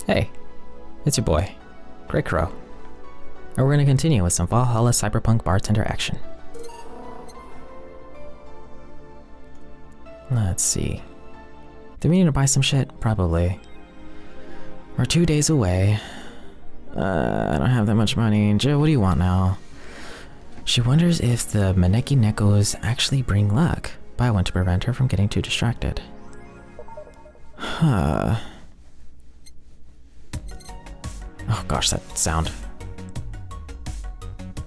Hey, it's your boy, Grey Crow. And we're gonna continue with some Valhalla Cyberpunk bartender action. Let's see. Do we need to buy some shit? Probably. We're 2 days away. I don't have that much money. Jill, what do you want now? She wonders if the Maneki Nekos actually bring luck. Buy one to prevent her from getting too distracted. Huh. Oh gosh, that sound.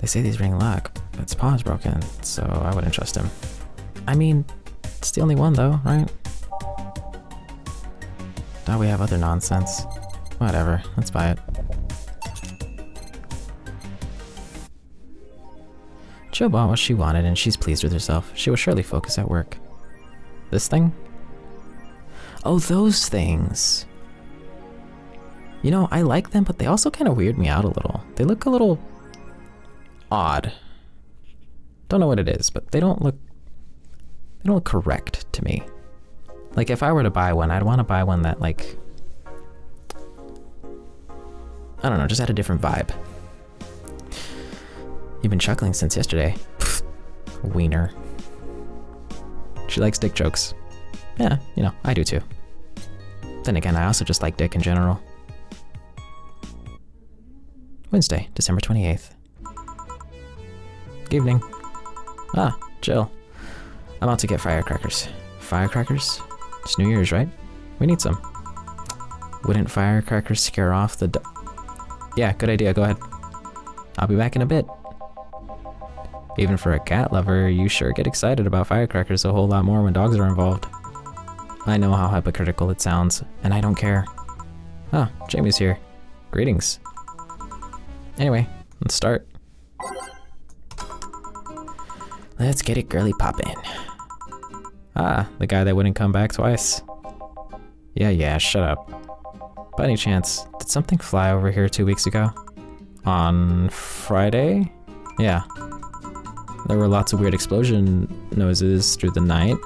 They say these bring luck, but his paw is broken, so I wouldn't trust him. I mean, it's the only one though, right? Thought we have other nonsense. Whatever, let's buy it. Jill bought what she wanted and she's pleased with herself. She will surely focus at work. This thing? Oh, those things. You know, I like them, but they also kind of weird me out a little. They look a little odd. Don't know what it is, but they don't look correct to me. Like if I were to buy one, I'd want to buy one that like, I don't know, just had a different vibe. You've been chuckling since yesterday. Wiener. She likes dick jokes. Yeah, you know, I do too. Then again, I also just like dick in general. Wednesday, December 28th. Good evening. Ah, Jill. I'm out to get firecrackers. Firecrackers? It's New Year's, right? We need some. Wouldn't firecrackers scare off the Yeah, good idea, go ahead. I'll be back in a bit. Even for a cat lover, you sure get excited about firecrackers a whole lot more when dogs are involved. I know how hypocritical it sounds, and I don't care. Ah, Jamie's here. Greetings. Anyway, let's start. Let's get it girly poppin'. Ah, the guy that wouldn't come back twice. Yeah, shut up. By any chance, did something fly over here 2 weeks ago? On Friday? Yeah. There were lots of weird explosion noises through the night,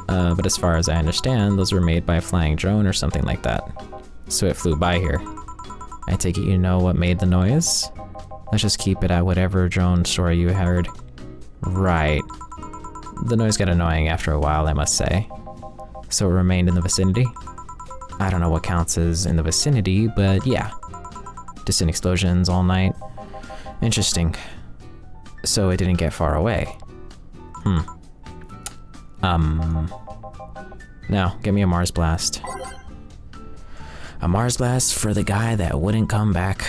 but as far as I understand, those were made by a flying drone or something like that. So it flew by here. I take it you know what made the noise? Let's just keep it at whatever drone story you heard. Right. The noise got annoying after a while, I must say. So it remained in the vicinity? I don't know what counts as in the vicinity, but yeah. Distant explosions all night. Interesting. So it didn't get far away. Now, get me a Mars Blast. A Mars Blast for the guy that wouldn't come back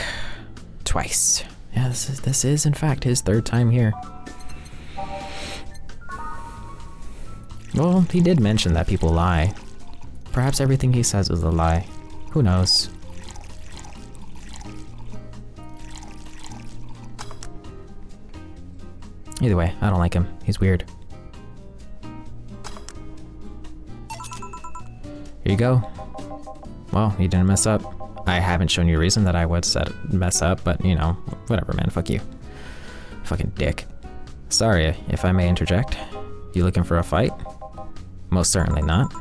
twice. Yeah, this is in fact his third time here. Well, he did mention that people lie. Perhaps everything he says is a lie. Who knows? Either way, I don't like him. He's weird. Here you go. Well, you didn't mess up. I haven't shown you a reason that I would mess up, but you know, whatever, man. Fuck you. Fucking dick. Sorry, if I may interject. You looking for a fight? Most certainly not.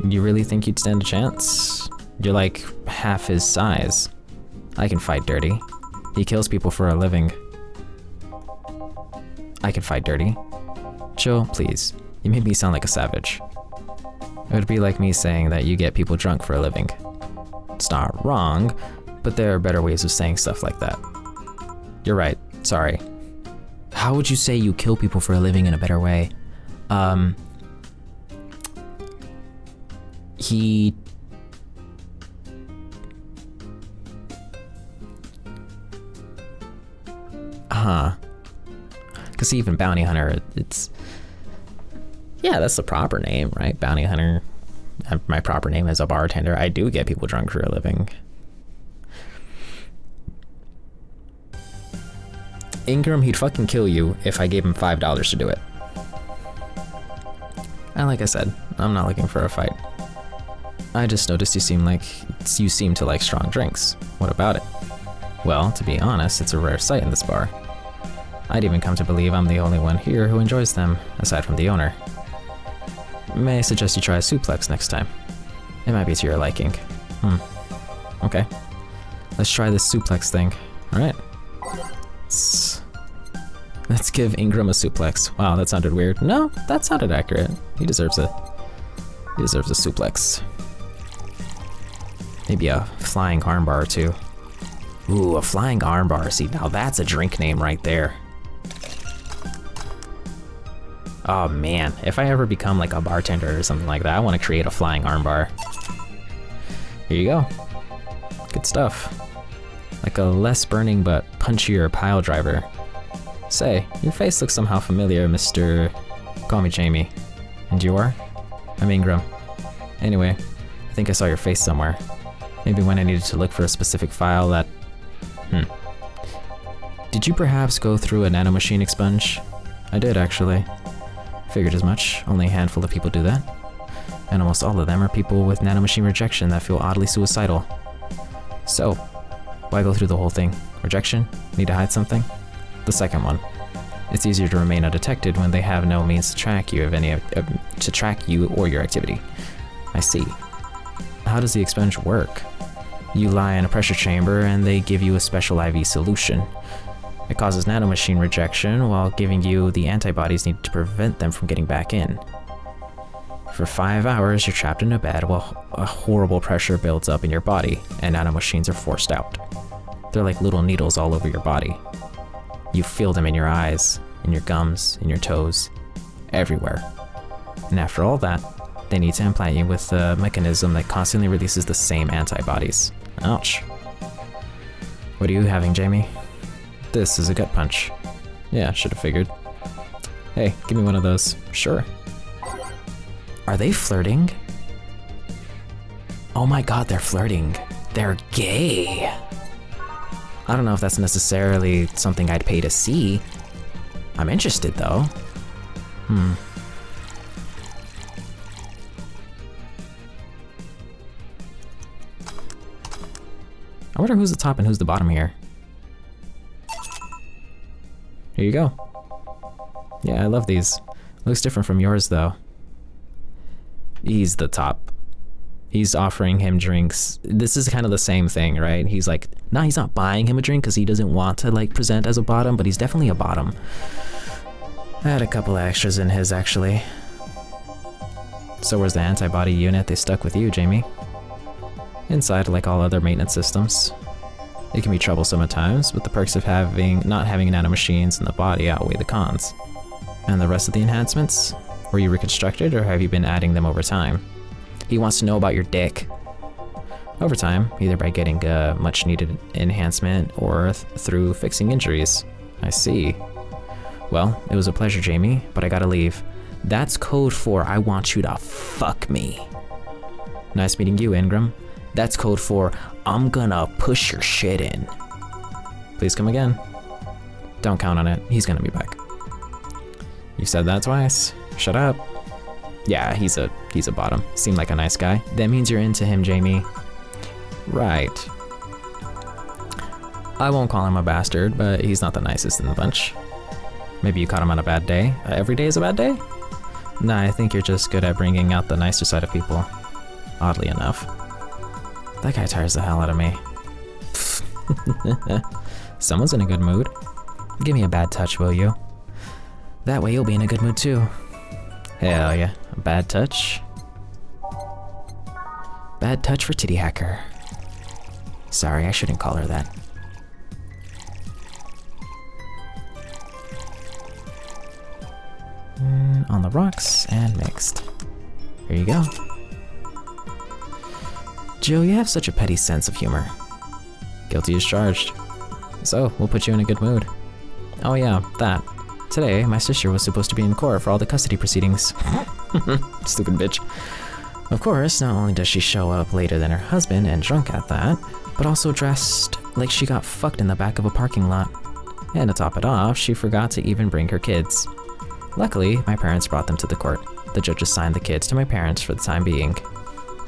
You really think you'd stand a chance? You're like half his size. I can fight dirty. He kills people for a living. I can fight dirty. Chill, please. You made me sound like a savage. It would be like me saying that you get people drunk for a living. It's not wrong, but there are better ways of saying stuff like that. You're right, sorry. How would you say you kill people for a living in a better way? He... Because even Bounty Hunter, it's... Yeah, that's the proper name, right? Bounty Hunter. My proper name is a bartender. I do get people drunk for a living. Ingram, he'd fucking kill you if I gave him $5 to do it. And like I said, I'm not looking for a fight. I just noticed you seem to like strong drinks. What about it? Well, to be honest, it's a rare sight in this bar. I'd even come to believe I'm the only one here who enjoys them, aside from the owner. May I suggest you try a suplex next time? It might be to your liking. Okay. Let's try this suplex thing. Alright. Let's give Ingram a suplex. Wow, that sounded weird. No, that sounded accurate. He deserves it. He deserves a suplex. Maybe a flying armbar or two. Ooh, a flying armbar. See, now that's a drink name right there. Oh man, if I ever become like a bartender or something like that, I want to create a flying armbar. Here you go. Good stuff. Like a less burning but punchier pile driver. Say, your face looks somehow familiar, Mr. Call me Jamie. And you are? I'm Ingram. Anyway, I think I saw your face somewhere. Maybe when I needed to look for a specific file that... Did you perhaps go through a nanomachine expunge? I did, actually. Figured as much. Only a handful of people do that. And almost all of them are people with nanomachine rejection that feel oddly suicidal. So, why go through the whole thing? Rejection? Need to hide something? The second one. It's easier to remain undetected when they have no means to track you or your activity. I see. How does the expunge work? You lie in a pressure chamber and they give you a special IV solution. It causes nanomachine rejection while giving you the antibodies needed to prevent them from getting back in. For 5 hours, you're trapped in a bed while a horrible pressure builds up in your body and nanomachines are forced out. They're like little needles all over your body. You feel them in your eyes, in your gums, in your toes, everywhere. And after all that, they need to implant you with a mechanism that constantly releases the same antibodies. Ouch. What are you having, Jamie? This is a gut punch. Yeah, should have figured. Hey, give me one of those. Sure. Are they flirting? Oh my god, they're flirting. They're gay. I don't know if that's necessarily something I'd pay to see. I'm interested though. I wonder who's the top and who's the bottom here. Here you go. Yeah, I love these. Looks different from yours though. He's the top. He's offering him drinks. This is kind of the same thing, right? He's like, nah, he's not buying him a drink because he doesn't want to like present as a bottom, but he's definitely a bottom. I had a couple of extras in his actually. So where's the antibody unit they stuck with you, Jamie? Inside, like all other maintenance systems. It can be troublesome at times, but the perks of not having nanomachines in the body outweigh the cons. And the rest of the enhancements? Were you reconstructed or have you been adding them over time? He wants to know about your dick. Over time, either by getting a much needed enhancement or through fixing injuries. I see. Well, it was a pleasure, Jamie, but I gotta leave. That's code for I want you to fuck me. Nice meeting you, Ingram. That's code for I'm gonna push your shit in. Please come again. Don't count on it, he's gonna be back. You said that twice. Shut up. Yeah, he's a bottom. Seemed like a nice guy. That means you're into him, Jamie. Right. I won't call him a bastard, but he's not the nicest in the bunch. Maybe you caught him on a bad day. Every day is a bad day? Nah, I think you're just good at bringing out the nicer side of people. Oddly enough. That guy tires the hell out of me. Someone's in a good mood. Give me a bad touch, will you? That way you'll be in a good mood too. Hell yeah. A bad touch? Bad touch for Titty Hacker. Sorry, I shouldn't call her that. On the rocks and mixed. Here you go. Jill, you have such a petty sense of humor. Guilty as charged. So, we'll put you in a good mood. Oh yeah, that. Today, my sister was supposed to be in court for all the custody proceedings. Stupid bitch. Of course, not only does she show up later than her husband and drunk at that, but also dressed like she got fucked in the back of a parking lot. And to top it off, she forgot to even bring her kids. Luckily, my parents brought them to the court. The judge assigned the kids to my parents for the time being.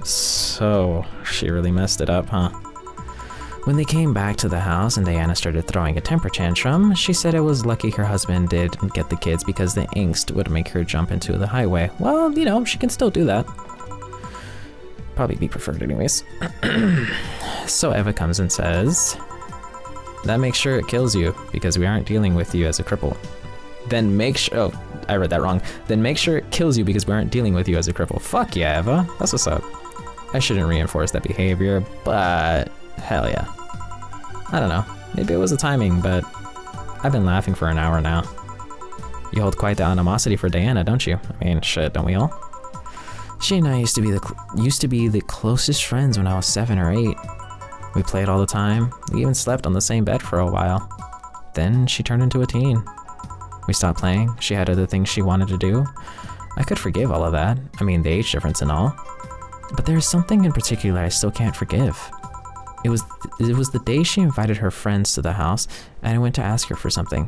So, she really messed it up, huh? When they came back to the house and Diana started throwing a temper tantrum, she said it was lucky her husband didn't get the kids because the angst would make her jump into the highway. Well, you know, she can still do that. Probably be preferred anyways. So Eva comes and says, that makes sure it kills you because we aren't dealing with you as a cripple. Then make sure, oh, I read that wrong. Then make sure it kills you because we aren't dealing with you as a cripple. Fuck yeah, Eva. That's what's up. I shouldn't reinforce that behavior, but hell yeah. I don't know. Maybe it was the timing, but I've been laughing for an hour now. You hold quite the animosity for Diana, don't you? I mean, shit, don't we all? She and I used to be the closest friends when I was 7 or 8. We played all the time. We even slept on the same bed for a while. Then she turned into a teen. We stopped playing. She had other things she wanted to do. I could forgive all of that. I mean, the age difference and all. But there is something in particular I still can't forgive. It was the day she invited her friends to the house, and I went to ask her for something.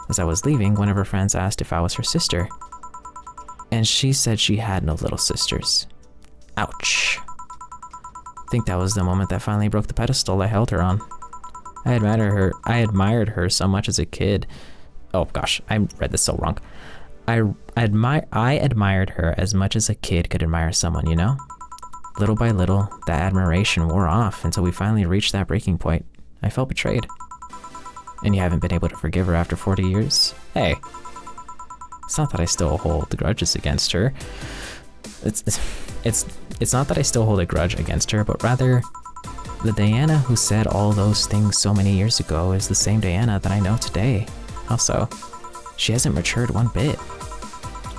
As I was leaving, one of her friends asked if I was her sister. And she said she had no little sisters. Ouch. I think that was the moment that finally broke the pedestal I held her on. I admired her so much as a kid. Oh gosh, I read this so wrong. I admired her as much as a kid could admire someone, you know? Little by little, that admiration wore off until we finally reached that breaking point. I felt betrayed. And you haven't been able to forgive her after 40 years? Hey. It's not that I still hold grudges against her. It's not that I still hold a grudge against her, but rather, the Diana who said all those things so many years ago is the same Diana that I know today. How so? She hasn't matured one bit.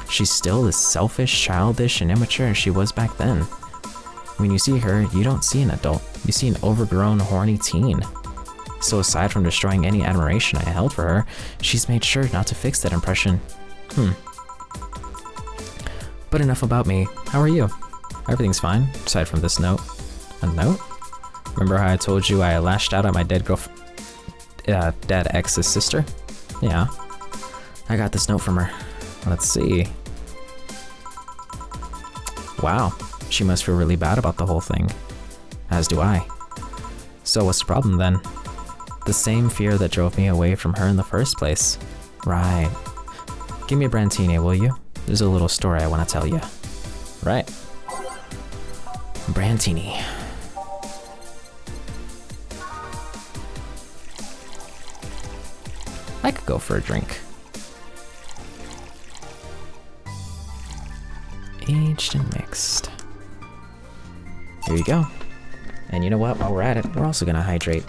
She's still as selfish, childish, and immature as she was back then. When you see her, you don't see an adult. You see an overgrown, horny teen. So aside from destroying any admiration I held for her, she's made sure not to fix that impression. But enough about me. How are you? Everything's fine, aside from this note. A note? Remember how I told you I lashed out at my dead ex's sister? Yeah. I got this note from her. Let's see. Wow. She must feel really bad about the whole thing. As do I. So what's the problem then? The same fear that drove me away from her in the first place. Right. Give me a Brantini, will you? There's a little story I want to tell you. Right. Brantini. I could go for a drink. Aged and mixed. Here you go. And you know what? While we're at it, we're also gonna hydrate.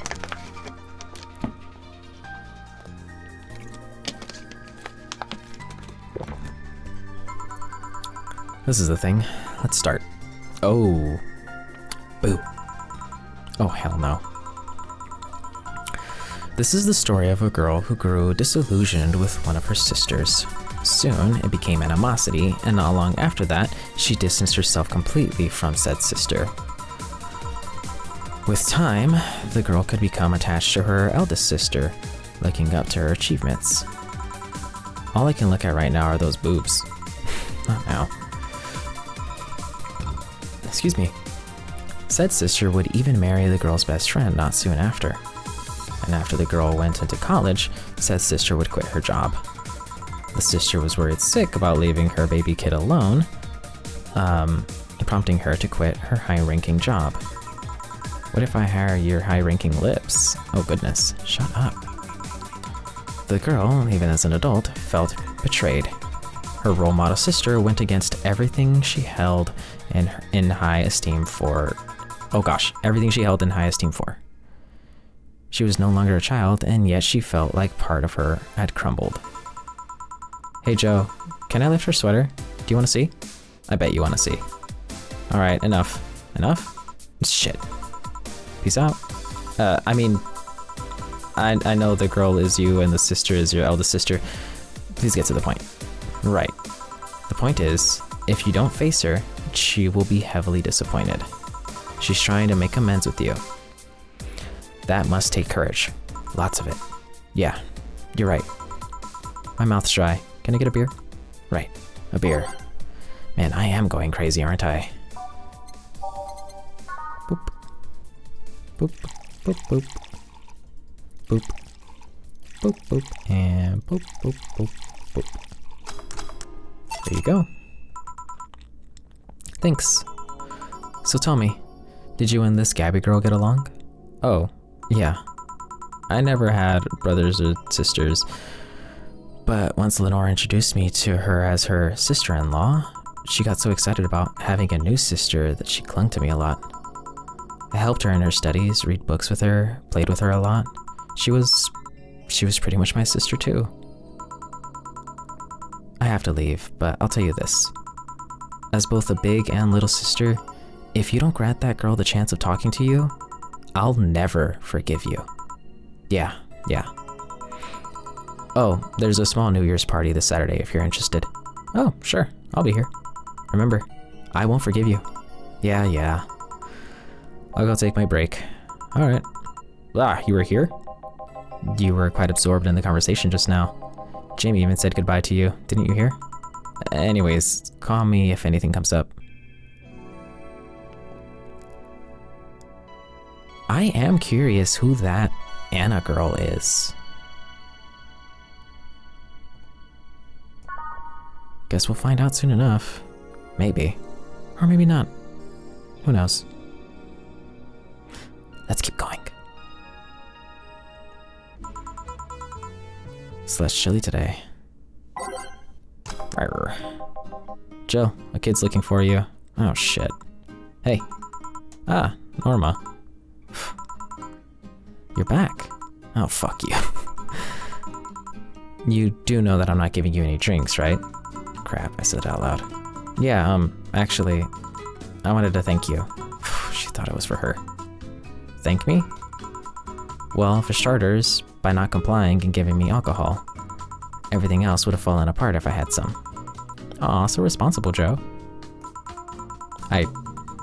This is the thing. Let's start. Oh. Boo. Oh, hell no. This is the story of a girl who grew disillusioned with one of her sisters. Soon, it became animosity, and not long after that, she distanced herself completely from said sister. With time, the girl could become attached to her eldest sister, looking up to her achievements. All I can look at right now are those boobs. Not now. Excuse me. Said sister would even marry the girl's best friend not soon after. And after the girl went into college, said sister would quit her job. The sister was worried sick about leaving her baby kid alone, prompting her to quit her high-ranking job. What if I hire your high-ranking lips? Oh goodness, shut up. The girl, even as an adult, felt betrayed. Her role model sister went against everything she held in high esteem for. Oh gosh, everything she held in high esteem for. She was no longer a child, and yet she felt like part of her had crumbled. Hey Joe, can I lift her sweater? Do you want to see? I bet you want to see. Alright, enough. Enough? Shit. Peace out. I mean, I know the girl is you and the sister is your eldest sister. Please get to the point. Right. The point is, if you don't face her, she will be heavily disappointed. She's trying to make amends with you. That must take courage. Lots of it. Yeah, you're right. My mouth's dry. Can I get a beer? Right, a beer. Man, I am going crazy, aren't I? Boop. Boop, boop, boop. Boop. Boop, boop, and boop, boop, boop, boop. There you go. Thanks. So tell me, did you and this Gabby girl get along? Oh, yeah. I never had brothers or sisters, but once Lenore introduced me to her as her sister-in-law, she got so excited about having a new sister that she clung to me a lot. I helped her in her studies, read books with her, played with her a lot. She was pretty much my sister too. I have to leave, but I'll tell you this. As both a big and little sister, if you don't grant that girl the chance of talking to you, I'll never forgive you. Yeah. Oh, there's a small New Year's party this Saturday if you're interested. Oh, sure, I'll be here. Remember, I won't forgive you. Yeah. I'll go take my break. Alright. You were here? You were quite absorbed in the conversation just now. Jamie even said goodbye to you, didn't you hear? Anyways, call me if anything comes up. I am curious who that Anna girl is. Guess we'll find out soon enough. Maybe. Or maybe not. Who knows? Let's keep going. It's less chilly today. Rawr. Jill, a kid's looking for you. Oh shit. Hey. Ah, Norma. You're back. Oh, fuck you. You do know that I'm not giving you any drinks, right? Crap, I said it out loud. Yeah, actually, I wanted to thank you. She thought it was for her. Thank me? Well, for starters, by not complying and giving me alcohol. Everything else would have fallen apart if I had some. Aw, so responsible, Joe. I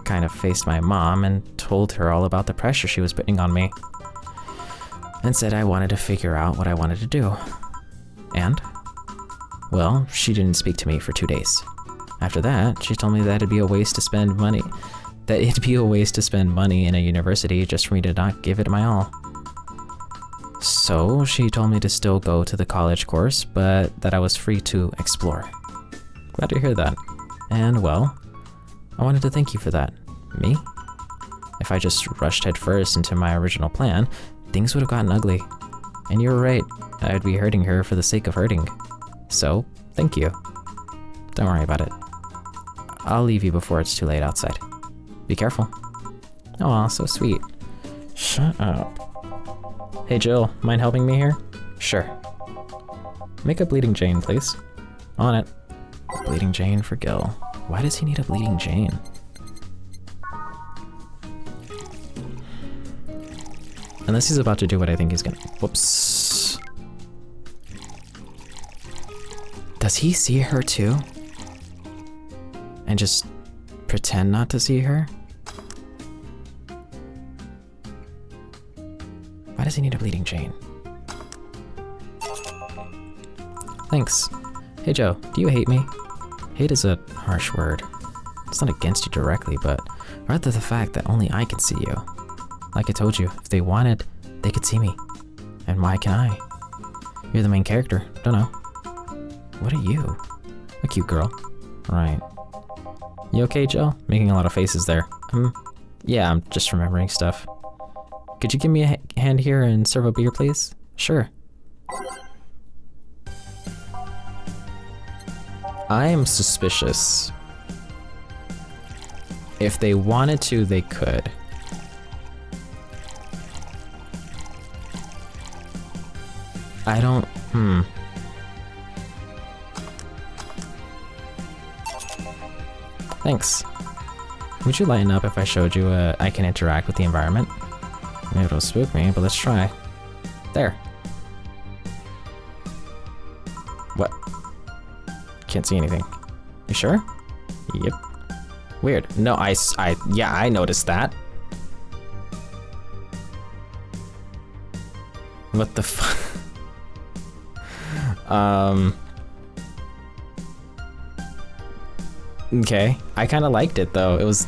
kind of faced my mom and told her all about the pressure she was putting on me. And said I wanted to figure out what I wanted to do. And? Well, she didn't speak to me for 2 days. After that, she told me that it'd be a waste to spend money. That it'd be a waste to spend money in a university just for me to not give it my all. So, she told me to still go to the college course, but that I was free to explore. Glad to hear that. And, well, I wanted to thank you for that. Me? If I just rushed headfirst into my original plan, things would have gotten ugly. And you were right, I'd be hurting her for the sake of hurting. So, thank you. Don't worry about it. I'll leave you before it's too late outside. Be careful. Aw, so sweet. Shut up. Hey Jill, mind helping me here? Sure. Make a Bleeding Jane, please. On it. Bleeding Jane for Gil. Why does he need a Bleeding Jane? Unless he's about to do what I think he's gonna. Whoops. Does he see her too? And just pretend not to see her? Why does he need a Bleeding Jane? Thanks. Hey Joe, do you hate me? Hate is a harsh word. It's not against you directly, but rather the fact that only I can see you. Like I told you, if they wanted, they could see me. And why can I? You're the main character, don't know. What are you? A cute girl. Right. You okay, Jill? Making a lot of faces there. Yeah, I'm just remembering stuff. Could you give me a hand here and serve a beer, please? Sure. I am suspicious. If they wanted to, they could. I don't, Thanks. Would you lighten up if I showed you I can interact with the environment? Maybe it'll spook me, but let's try. There. What? Can't see anything. You sure? Yep. Weird. No, yeah, I noticed that. What the fuck? Okay. I kind of liked it though. It was,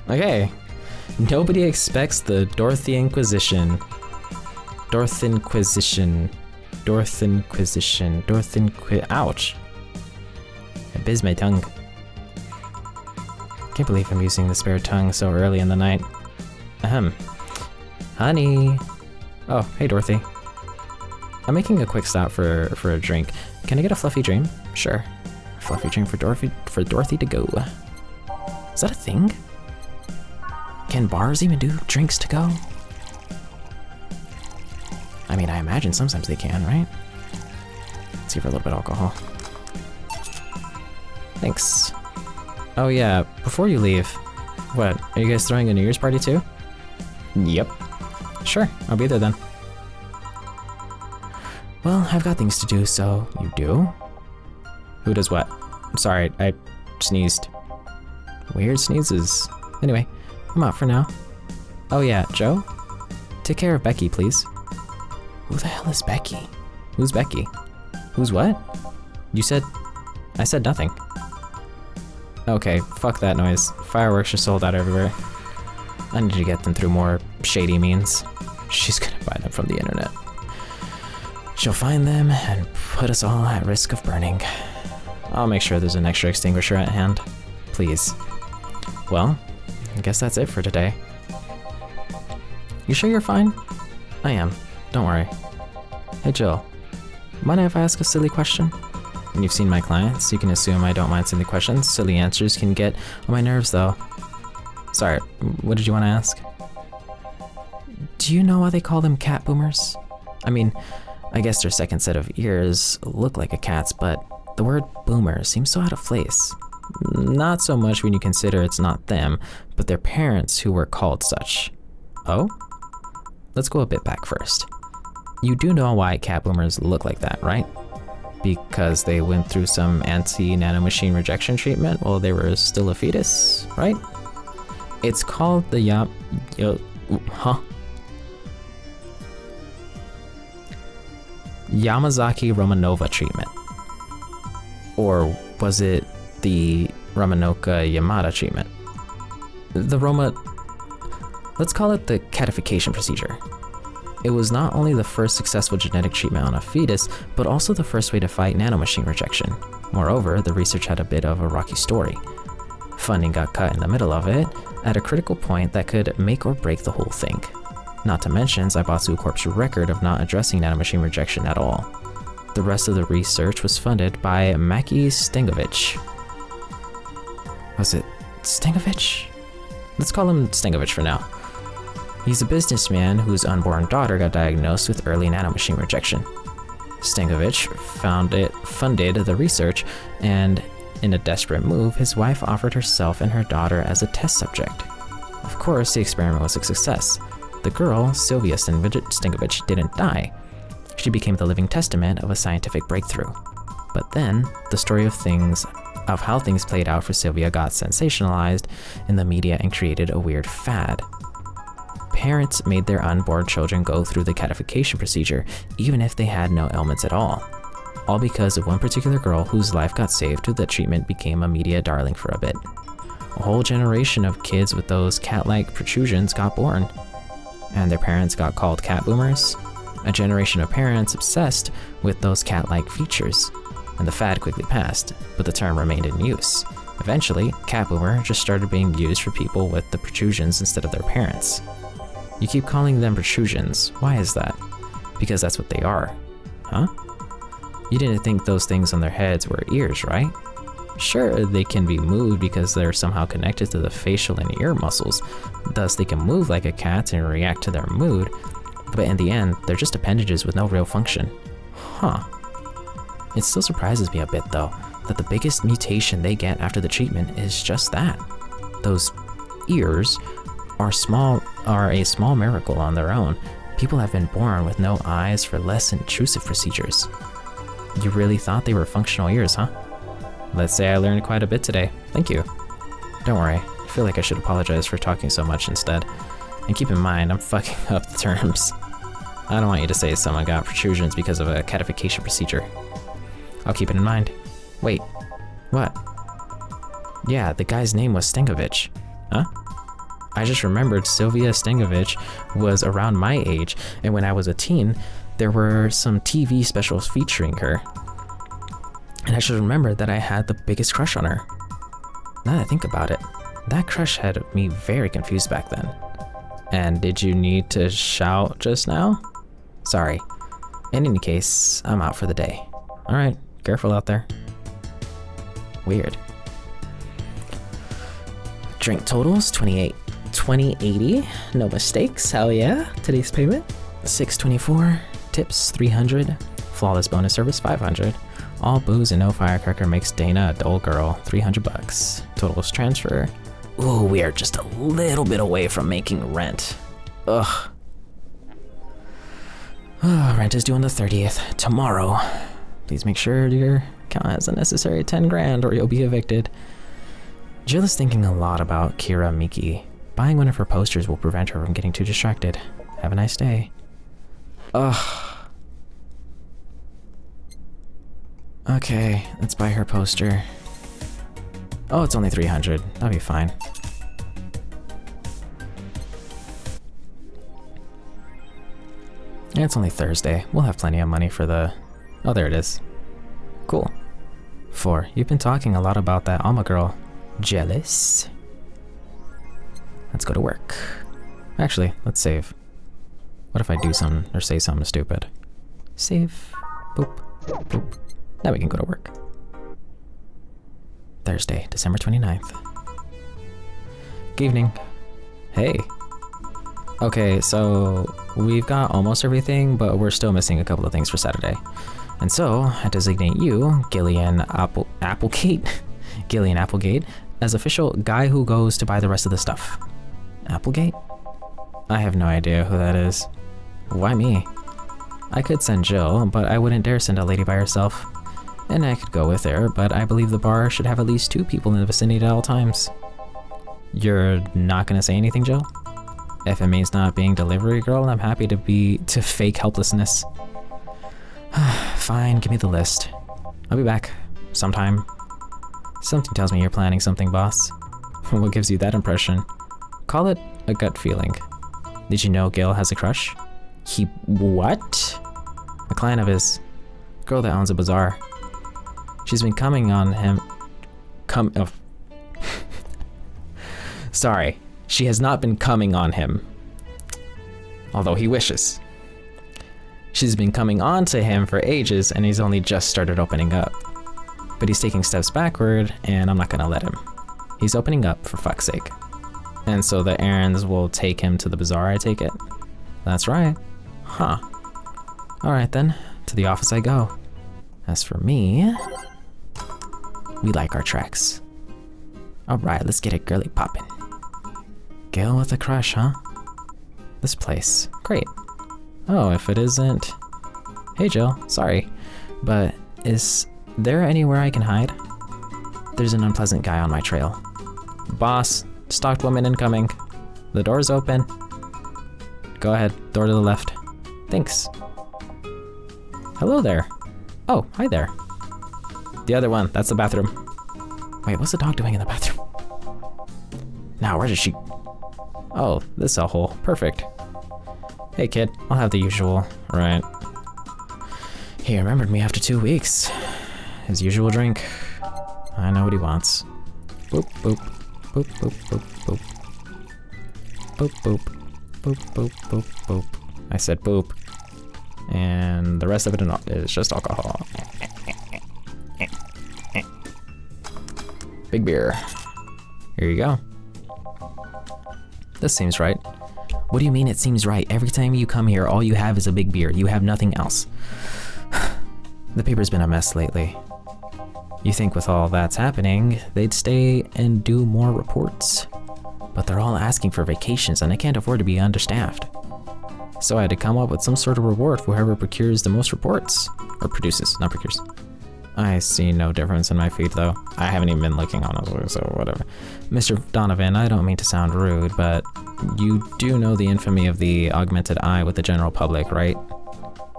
Okay. Nobody expects the Dorothy Inquisition. Ouch. I biz my tongue. Can't believe I'm using the spare tongue so early in the night. Ahem. Honey. Oh, hey Dorothy. I'm making a quick stop for a drink. Can I get a fluffy dream? Sure. Fluffy dream for Dorothy to go. Is that a thing? Can bars even do drinks to go? I mean, I imagine sometimes they can, right? Let's see for a little bit of alcohol. Thanks. Oh yeah, before you leave, what, are you guys throwing a New Year's party too? Yep. Sure, I'll be there then. Well, I've got things to do, so you do? Who does what? Sorry, I sneezed. Weird sneezes. Anyway, I'm out for now. Oh yeah, Joe? Take care of Becky, please. Who the hell is Becky? Who's Becky? Who's what? You said... I said nothing. Okay, fuck that noise. Fireworks are sold out everywhere. I need to get them through more shady means. She's gonna buy them from the internet. She'll find them and put us all at risk of burning. I'll make sure there's an extra extinguisher at hand. Please. Well, I guess that's it for today. You sure you're fine? I am. Don't worry. Hey Jill, mind if I ask a silly question? When you've seen my clients, you can assume I don't mind silly questions. Silly answers can get on my nerves though. Sorry, what did you want to ask? Do you know why they call them cat boomers? I mean, I guess their second set of ears look like a cat's, but the word boomer seems so out of place. Not so much when you consider it's not them, but their parents who were called such. Oh? Let's go a bit back first. You do know why cat boomers look like that, right? Because they went through some anti-nanomachine rejection treatment while they were still a fetus, right? It's called the Yamazaki Romanova treatment. Or was it the Romanoka Yamada treatment? Let's call it the catification procedure. It was not only the first successful genetic treatment on a fetus, but also the first way to fight nanomachine rejection. Moreover, the research had a bit of a rocky story. Funding got cut in the middle of it, at a critical point that could make or break the whole thing. Not to mention Zaibatsu Corp's record of not addressing nanomachine rejection at all. The rest of the research was funded by Maki Stengovich. Was it Stengovich? Let's call him Stengovich for now. He's a businessman whose unborn daughter got diagnosed with early nanomachine rejection. Stengovich funded the research, and in a desperate move, his wife offered herself and her daughter as a test subject. Of course, the experiment was a success. The girl, Sylvia Stengovich, didn't die. She became the living testament of a scientific breakthrough. But then, the story of how things played out for Sylvia got sensationalized in the media and created a weird fad. Parents made their unborn children go through the catification procedure, even if they had no ailments at all because of one particular girl whose life got saved through the treatment became a media darling for a bit. A whole generation of kids with those cat-like protrusions got born, and their parents got called cat boomers. A generation of parents obsessed with those cat-like features, and the fad quickly passed, but the term remained in use. Eventually, cat boomer just started being used for people with the protrusions instead of their parents. You keep calling them protrusions. Why is that? Because that's what they are. Huh? You didn't think those things on their heads were ears, right? Sure, they can be moved because they're somehow connected to the facial and ear muscles, thus they can move like a cat and react to their mood, but in the end, they're just appendages with no real function. Huh. It still surprises me a bit though, that the biggest mutation they get after the treatment is just that. Those ears are a small miracle on their own. People have been born with no eyes for less intrusive procedures. You really thought they were functional ears, huh? Let's say I learned quite a bit today. Thank you. Don't worry, I feel like I should apologize for talking so much instead. And keep in mind, I'm fucking up the terms. I don't want you to say someone got protrusions because of a catification procedure. I'll keep it in mind. Wait, what? Yeah, the guy's name was Stengovich. Huh? I just remembered Sylvia Stengovich was around my age, and when I was a teen, there were some TV specials featuring her. And I should remember that I had the biggest crush on her. Now that I think about it. That crush had me very confused back then. And did you need to shout just now? Sorry. In any case, I'm out for the day. Alright, careful out there. Weird. Drink totals, 2080. No mistakes, hell yeah. Today's payment, 624. Tips, 300. Flawless bonus service, 500. All booze and no firecracker makes Dana a dull girl, 300 bucks. Totals transfer. Ooh, we are just a little bit away from making rent. Ugh. Oh, rent is due on the 30th, tomorrow. Please make sure your account has the necessary 10 grand or you'll be evicted. Jill is thinking a lot about Kira Miki. Buying one of her posters will prevent her from getting too distracted. Have a nice day. Ugh. Okay, let's buy her poster. Oh, it's only 300. That'll be fine. And it's only Thursday. We'll have plenty of money for the... Oh, there it is. Cool. 4. You've been talking a lot about that Alma girl. Jealous? Let's go to work. Actually, let's save. What if I do something or say something stupid? Save. Boop. Boop. Now we can go to work. Thursday, December 29th. Good evening. Hey. Okay, so we've got almost everything, but we're still missing a couple of things for Saturday. And so I designate you, Gillian Applegate, Gillian Applegate, as official guy who goes to buy the rest of the stuff. Applegate? I have no idea who that is. Why me? I could send Jill, but I wouldn't dare send a lady by herself. And I could go with her, but I believe the bar should have at least 2 people in the vicinity at all times. You're not gonna say anything, Jill? If it means not being delivery girl, I'm happy to fake helplessness. Fine, give me the list. I'll be back. Sometime. Something tells me you're planning something, boss. What gives you that impression? Call it a gut feeling. Did you know Gil has a crush? He... what? A client of his. Girl that owns a bazaar. She's been coming on him... Sorry. She has not been coming on him. Although he wishes. She's been coming on to him for ages and he's only just started opening up. But he's taking steps backward and I'm not gonna let him. He's opening up, for fuck's sake. And so the errands will take him to the bazaar, I take it? That's right. Huh. Alright then, to the office I go. As for me... we like our tracks. Alright, let's get it girly poppin'. Gil with a crush, huh? This place. Great. Oh, if it isn't... Hey Jill, sorry. But is there anywhere I can hide? There's an unpleasant guy on my trail. Boss, stalked woman incoming. The door's open. Go ahead, door to the left. Thanks. Hello there. Oh, hi there. The other one, that's the bathroom. Wait, what's the dog doing in the bathroom? Now, where did she... Oh, this hole. Perfect. Hey kid, I'll have the usual. Right. He remembered me after 2 weeks. His usual drink. I know what he wants. Boop, boop. Boop, boop, boop, boop. Boop, boop. Boop, boop, boop, boop. I said boop. And the rest of it is just alcohol. Big beer. Here you go. This seems right. What do you mean it seems right? Every time you come here, all you have is a big beer. You have nothing else. The paper's been a mess lately. You think with all that's happening, they'd stay and do more reports. But they're all asking for vacations and I can't afford to be understaffed. So I had to come up with some sort of reward for whoever procures the most reports. Or produces, not procures. I see no difference in my feed though. I haven't even been looking honestly, so whatever. Mr. Donovan, I don't mean to sound rude, but you do know the infamy of the augmented eye with the general public, right?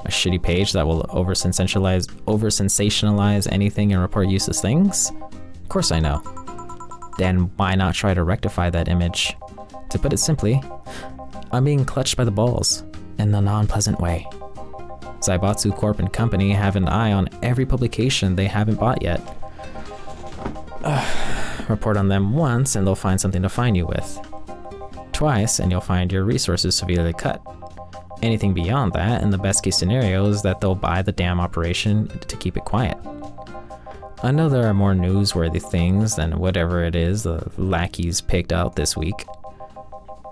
A shitty page that will over-sensationalize anything and report useless things? Of course I know. Then why not try to rectify that image? To put it simply, I'm being clutched by the balls in a non-pleasant way. Zaibatsu Corp and Company have an eye on every publication they haven't bought yet. Report on them once and they'll find something to fine you with. Twice and you'll find your resources severely cut. Anything beyond that, in the best case scenario, is that they'll buy the damn operation to keep it quiet. I know there are more newsworthy things than whatever it is the lackeys picked out this week.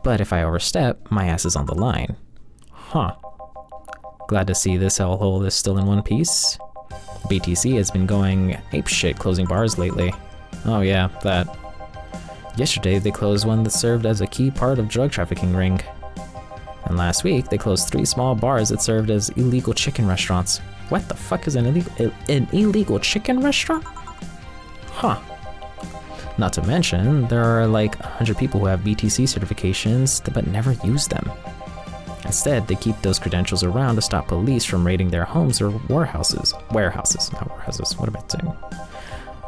But if I overstep, my ass is on the line. Huh. Glad to see this hellhole is still in one piece. BTC has been going apeshit closing bars lately. Oh yeah, that. Yesterday they closed one that served as a key part of drug trafficking ring. And last week they closed 3 small bars that served as illegal chicken restaurants. What the fuck is an illegal chicken restaurant? Huh. Not to mention, there are like 100 people who have BTC certifications but never use them. Instead, they keep those credentials around to stop police from raiding their homes or warehouses. Warehouses, not warehouses. What am I saying?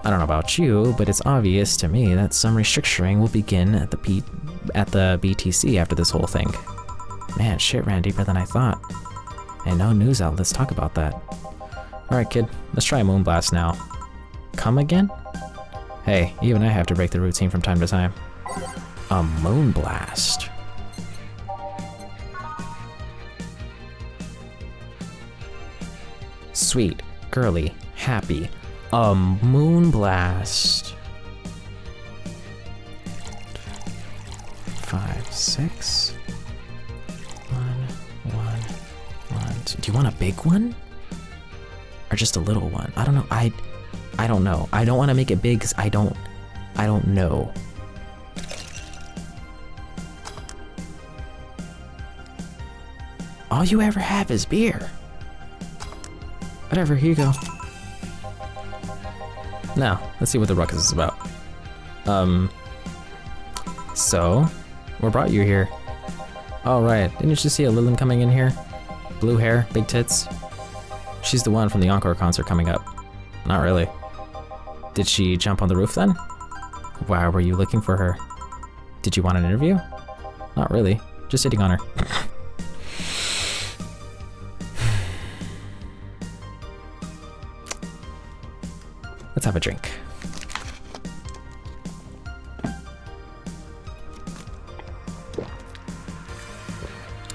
I don't know about you, but it's obvious to me that some restructuring will begin at the BTC after this whole thing. Man, shit ran deeper than I thought. And no news outlets talk about that. Alright kid, let's try a moonblast now. Come again? Hey, even I have to break the routine from time to time. A moonblast. Sweet, girly, happy. A moonblast. 5, 6. 1, 1, 1, 2. Do you want a big one? Or just a little one? I don't know. I don't know. I don't want to make it big because I don't know. All you ever have is beer. Whatever, here you go. Now, let's see what the ruckus is about. So, what brought you here? Oh right, didn't you just see a Lilin coming in here? Blue hair, big tits. She's the one from the Encore concert coming up. Not really. Did she jump on the roof then? Why were you looking for her? Did you want an interview? Not really, just hitting on her. Let's have a drink.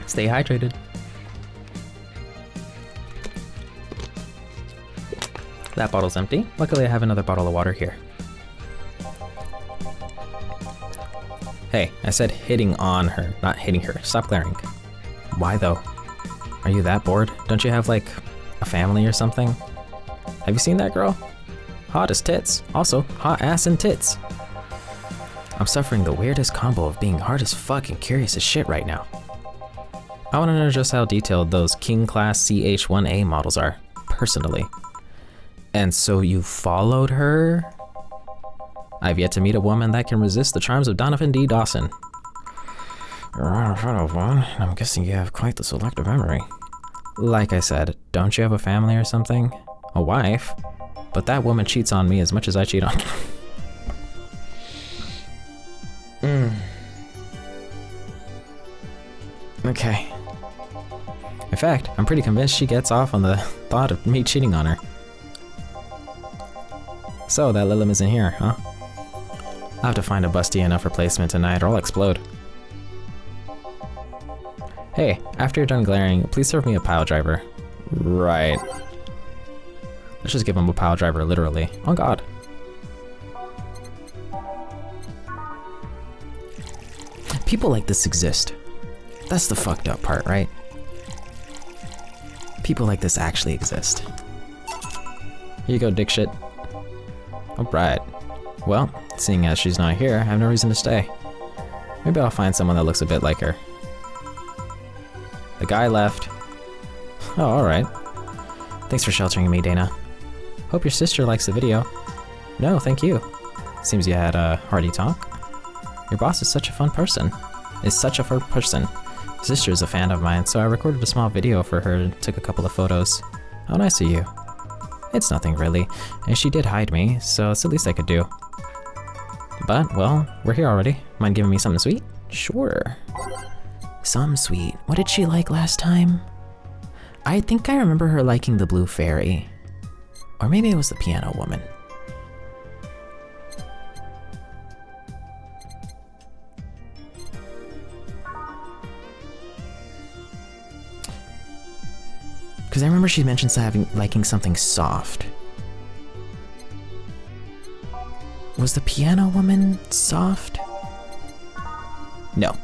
Stay hydrated. That bottle's empty. Luckily I have another bottle of water here. Hey, I said hitting on her, not hitting her. Stop glaring. Why though? Are you that bored? Don't you have like a family or something? Have you seen that girl? Hot as tits. Also, hot ass and tits. I'm suffering the weirdest combo of being hard as fuck and curious as shit right now. I want to know just how detailed those King Class CH-1A models are, personally. And so you followed her? I've yet to meet a woman that can resist the charms of Donovan D. Dawson. You're right in front of one, and I'm guessing you have quite the selective memory. Like I said, don't you have a family or something? A wife? But that woman cheats on me as much as I cheat on her. Okay. In fact, I'm pretty convinced she gets off on the thought of me cheating on her. So that Lilim isn't here, huh? I'll have to find a busty enough replacement tonight or I'll explode. Hey, after you're done glaring, please serve me a pile driver. Right. Let's just give him a pile driver, literally. Oh god. People like this exist. That's the fucked up part, right? People like this actually exist. Here you go, dick shit. Alright. Well, seeing as she's not here, I have no reason to stay. Maybe I'll find someone that looks a bit like her. The guy left. Oh, alright. Thanks for sheltering me, Dana. Hope your sister likes the video. No, thank you. Seems you had a hearty talk. Your boss is such a fun person. Sister is a fan of mine, so I recorded a small video for her and took a couple of photos. How nice of you. It's nothing really, and she did hide me, so it's the least I could do. But, well, we're here already. Mind giving me something sweet? Sure. Some sweet. What did she like last time? I think I remember her liking the blue fairy. Or maybe it was the piano woman. Because I remember she mentioned liking something soft. Was the piano woman soft? No.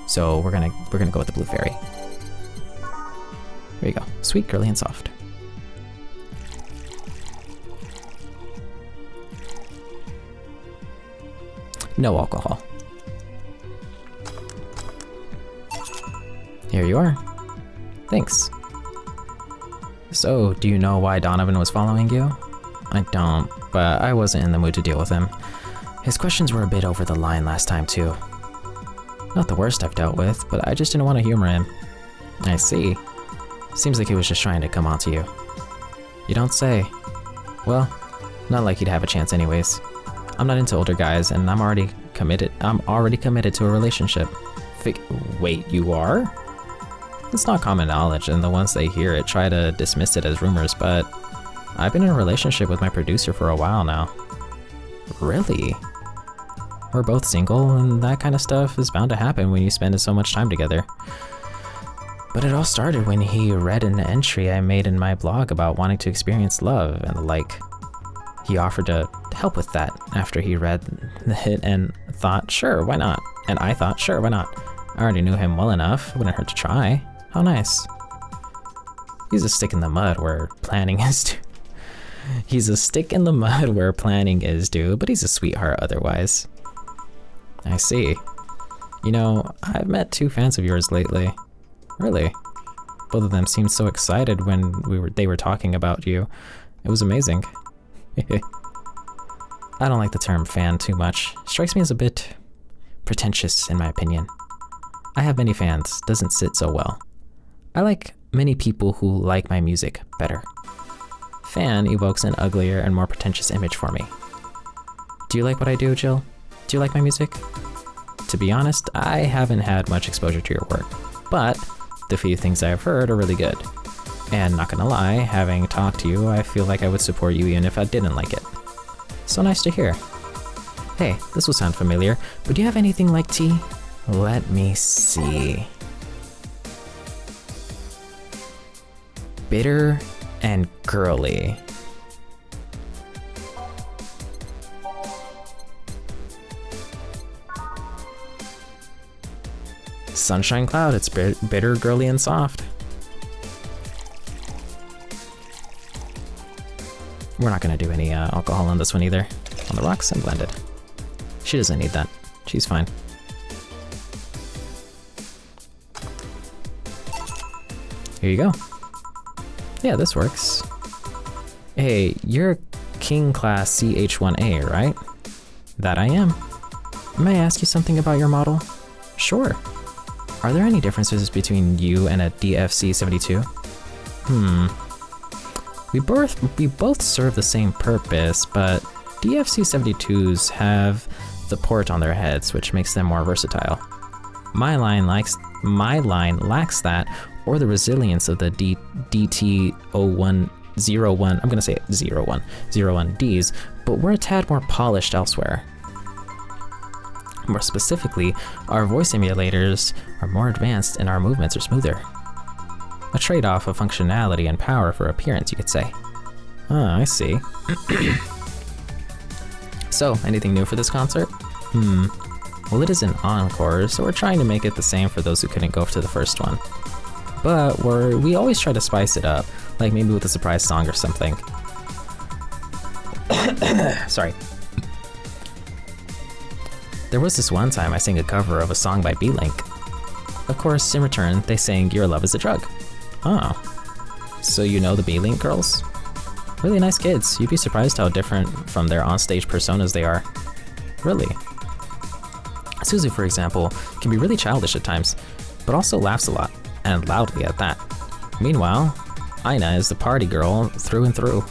So we're gonna go with the blue fairy. There you go. Sweet, girly, and soft. No alcohol. Here you are. Thanks. So, do you know why Donovan was following you? I don't, but I wasn't in the mood to deal with him. His questions were a bit over the line last time too. Not the worst I've dealt with, but I just didn't want to humor him. I see. Seems like he was just trying to come on to you. You don't say. Well, not like he'd have a chance anyways. I'm not into older guys, and I'm already committed to a relationship. Wait, you are? It's not common knowledge, and the ones that hear it try to dismiss it as rumors, but I've been in a relationship with my producer for a while now. Really? We're both single, and that kind of stuff is bound to happen when you spend so much time together. But it all started when he read an entry I made in my blog about wanting to experience love and the like. He offered to help with that after he read it and thought, sure, why not? And I thought, sure, why not? I already knew him well enough, wouldn't hurt to try. How nice. He's a stick in the mud where planning is due. He's a stick in the mud where planning is due, but he's a sweetheart otherwise. I see. You know, I've met 2 fans of yours lately. Really? Both of them seemed so excited when they were talking about you. It was amazing. I don't like the term fan too much. Strikes me as a bit pretentious in my opinion. I have many fans, doesn't sit so well. I like many people who like my music better. Fan evokes an uglier and more pretentious image for me. Do you like what I do, Jill? Do you like my music? To be honest, I haven't had much exposure to your work, but the few things I've heard are really good. And not gonna lie, having talked to you, I feel like I would support you even if I didn't like it. So nice to hear. Hey, this will sound familiar, but do you have anything like tea? Let me see. Bitter and girly. Sunshine Cloud, it's bitter, girly, and soft. We're not gonna do any alcohol on this one either. On the rocks and blended. She doesn't need that. She's fine. Here you go. Yeah, this works. Hey, you're King Class CH1A, right? That I am. May I ask you something about your model? Sure. Are there any differences between you and a DFC-72? We both serve the same purpose, but DFC-72s have the port on their heads, which makes them more versatile. My line lacks that, or the resilience of the DT-0101, I'm gonna say it 01Ds, but we're a tad more polished elsewhere. More specifically, our voice emulators are more advanced and our movements are smoother. A trade-off of functionality and power for appearance, you could say. Ah, I see. So, anything new for this concert? Well, it is an encore, so we're trying to make it the same for those who couldn't go to the first one. But we always try to spice it up, like maybe with a surprise song or something. Sorry. There was this one time I sang a cover of a song by B-Link. Of course, in return, they sang Your Love is a Drug. Oh. So you know the B-Link girls? Really nice kids. You'd be surprised how different from their onstage personas they are. Really. Suzu, for example, can be really childish at times, but also laughs a lot, and loudly at that. Meanwhile, Aina is the party girl through and through.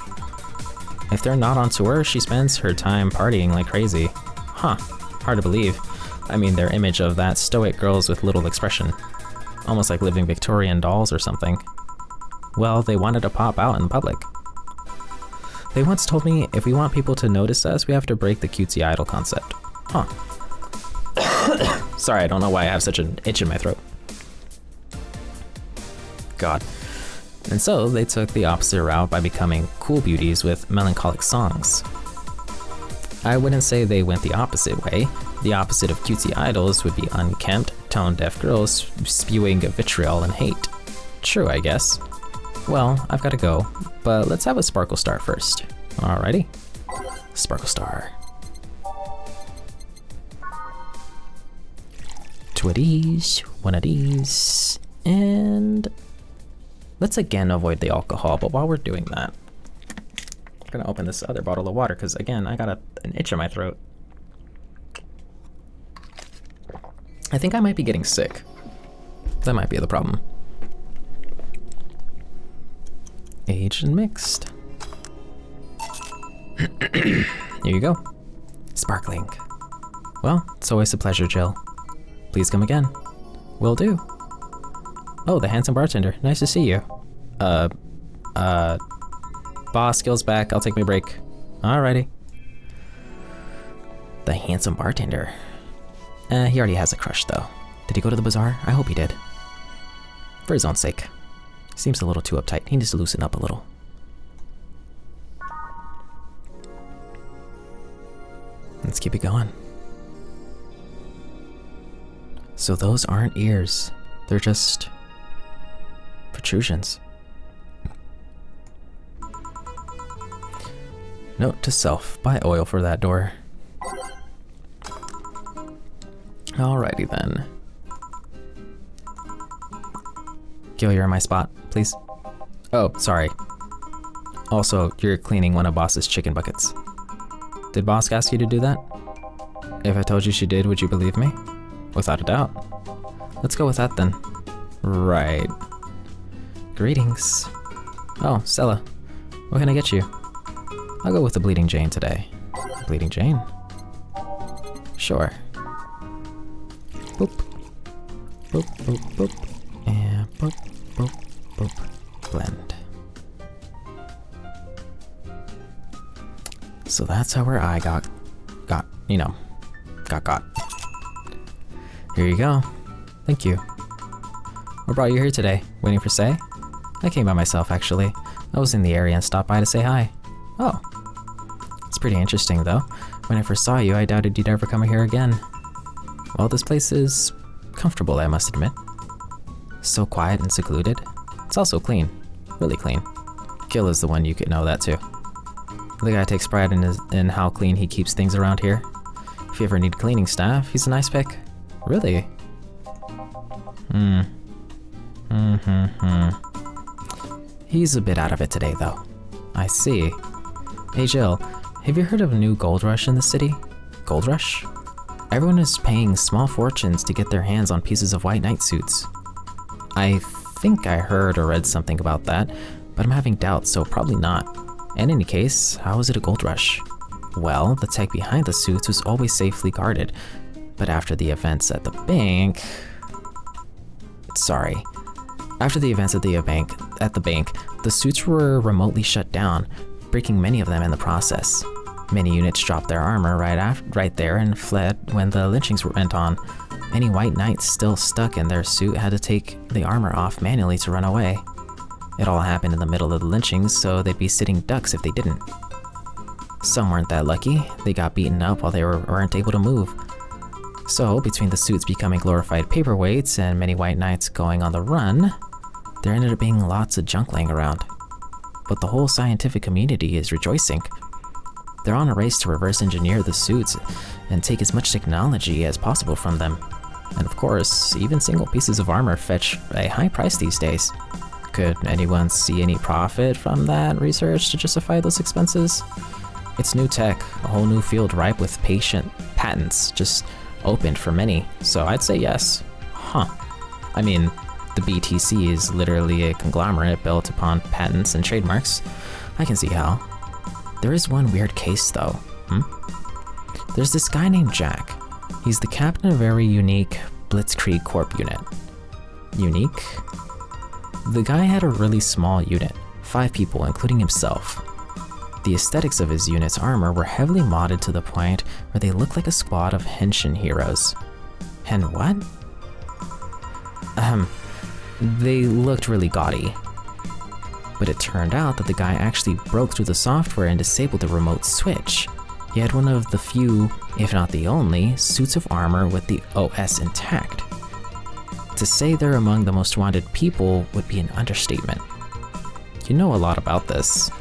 If they're not on tour, she spends her time partying like crazy. Huh, hard to believe. I mean, their image of that stoic girls with little expression. Almost like living Victorian dolls or something. Well, they wanted to pop out in public. They once told me if we want people to notice us, we have to break the cutesy idol concept. Huh. Sorry, I don't know why I have such an itch in my throat. God. And so they took the opposite route by becoming cool beauties with melancholic songs. I wouldn't say they went the opposite way. The opposite of cutesy idols would be unkempt, tone-deaf girls spewing vitriol and hate. True, I guess. Well, I've gotta go, but let's have a Sparkle Star first. Alrighty. Sparkle Star. Two of these, one of these, and let's again avoid the alcohol, but while we're doing that, I'm gonna open this other bottle of water because again, I got an itch in my throat. I think I might be getting sick. That might be the problem. Aged and mixed. Here you go. Sparkling. Well, it's always a pleasure, Jill. Please come again. Will do. Oh, the handsome bartender. Nice to see you. Boss, skills back. I'll take my break. Alrighty. The handsome bartender. He already has a crush, though. Did he go to the bazaar? I hope he did. For his own sake. Seems a little too uptight. He needs to loosen up a little. Let's keep it going. So those aren't ears. They're just protrusions. Note to self, buy oil for that door. Alrighty then. Gil, you're in my spot, please. Oh, sorry. Also, you're cleaning one of Boss's chicken buckets. Did Boss ask you to do that? If I told you she did, would you believe me? Without a doubt. Let's go with that then. Right. Greetings. Oh, Stella. What can I get you? I'll go with the Bleeding Jane today. Bleeding Jane? Sure. Boop. Boop, boop, boop. And boop, boop, boop. Blend. So that's how our eye got. Here you go. Thank you. What brought you here today? Waiting for Say? I came by myself, actually. I was in the area and stopped by to say hi. Oh. It's pretty interesting, though. When I first saw you, I doubted you'd ever come here again. Well, this place is comfortable, I must admit. So quiet and secluded. It's also clean. Really clean. Gil is the one you could know that too. The guy takes pride in how clean he keeps things around here. If you ever need cleaning staff, he's a nice pick. Really? He's a bit out of it today, though. I see. Hey Jill, have you heard of a new gold rush in the city? Gold rush? Everyone is paying small fortunes to get their hands on pieces of white knight suits. I think I heard or read something about that, but I'm having doubts, so probably not. In any case, how is it a gold rush? Well, the tech behind the suits was always safely guarded, but after the events at the bank... After the events at the bank, the suits were remotely shut down, breaking many of them in the process. Many units dropped their armor right there and fled when the lynchings went on. Any white knights still stuck in their suit had to take the armor off manually to run away. It all happened in the middle of the lynchings, so they'd be sitting ducks if they didn't. Some weren't that lucky. They got beaten up while they weren't able to move. So, between the suits becoming glorified paperweights and many white knights going on the run, there ended up being lots of junk laying around. But the whole scientific community is rejoicing. They're on a race to reverse engineer the suits and take as much technology as possible from them. And of course, even single pieces of armor fetch a high price these days. Could anyone see any profit from that research to justify those expenses? It's new tech, a whole new field ripe with patents just opened for many, so I'd say yes. Huh. I mean, the BTC is literally a conglomerate built upon patents and trademarks. I can see how. There is one weird case though. There's this guy named Jack. He's the captain of a very unique Blitzkrieg Corp unit. Unique? The guy had a really small unit, 5 people including himself. The aesthetics of his unit's armor were heavily modded to the point where they looked like a squad of henshin heroes. Hen what? They looked really gaudy. But it turned out that the guy actually broke through the software and disabled the remote switch. He had one of the few, if not the only, suits of armor with the OS intact. To say they're among the most wanted people would be an understatement. You know a lot about this.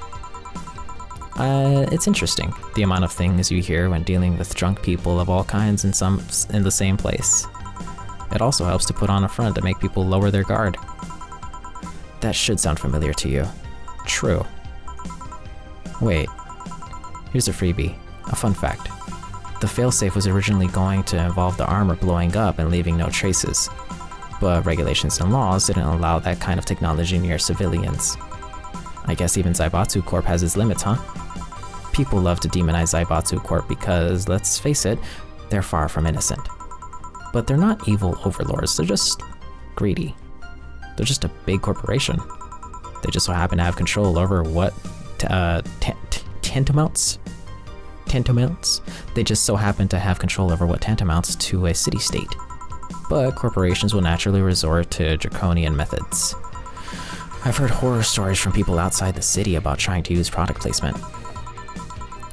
It's interesting, the amount of things you hear when dealing with drunk people of all kinds in the same place. It also helps to put on a front to make people lower their guard. That should sound familiar to you. True. Wait, here's a freebie, a fun fact. The failsafe was originally going to involve the armor blowing up and leaving no traces, but regulations and laws didn't allow that kind of technology near civilians. I guess even Zaibatsu Corp has its limits, huh? People love to demonize Zaibatsu Corp because, let's face it, they're far from innocent. But they're not evil overlords, they're just greedy. They're just a big corporation. They just so happen to have control over what tantamounts? They just so happen to have control over what tantamounts to a city-state. But corporations will naturally resort to draconian methods. I've heard horror stories from people outside the city about trying to use product placement.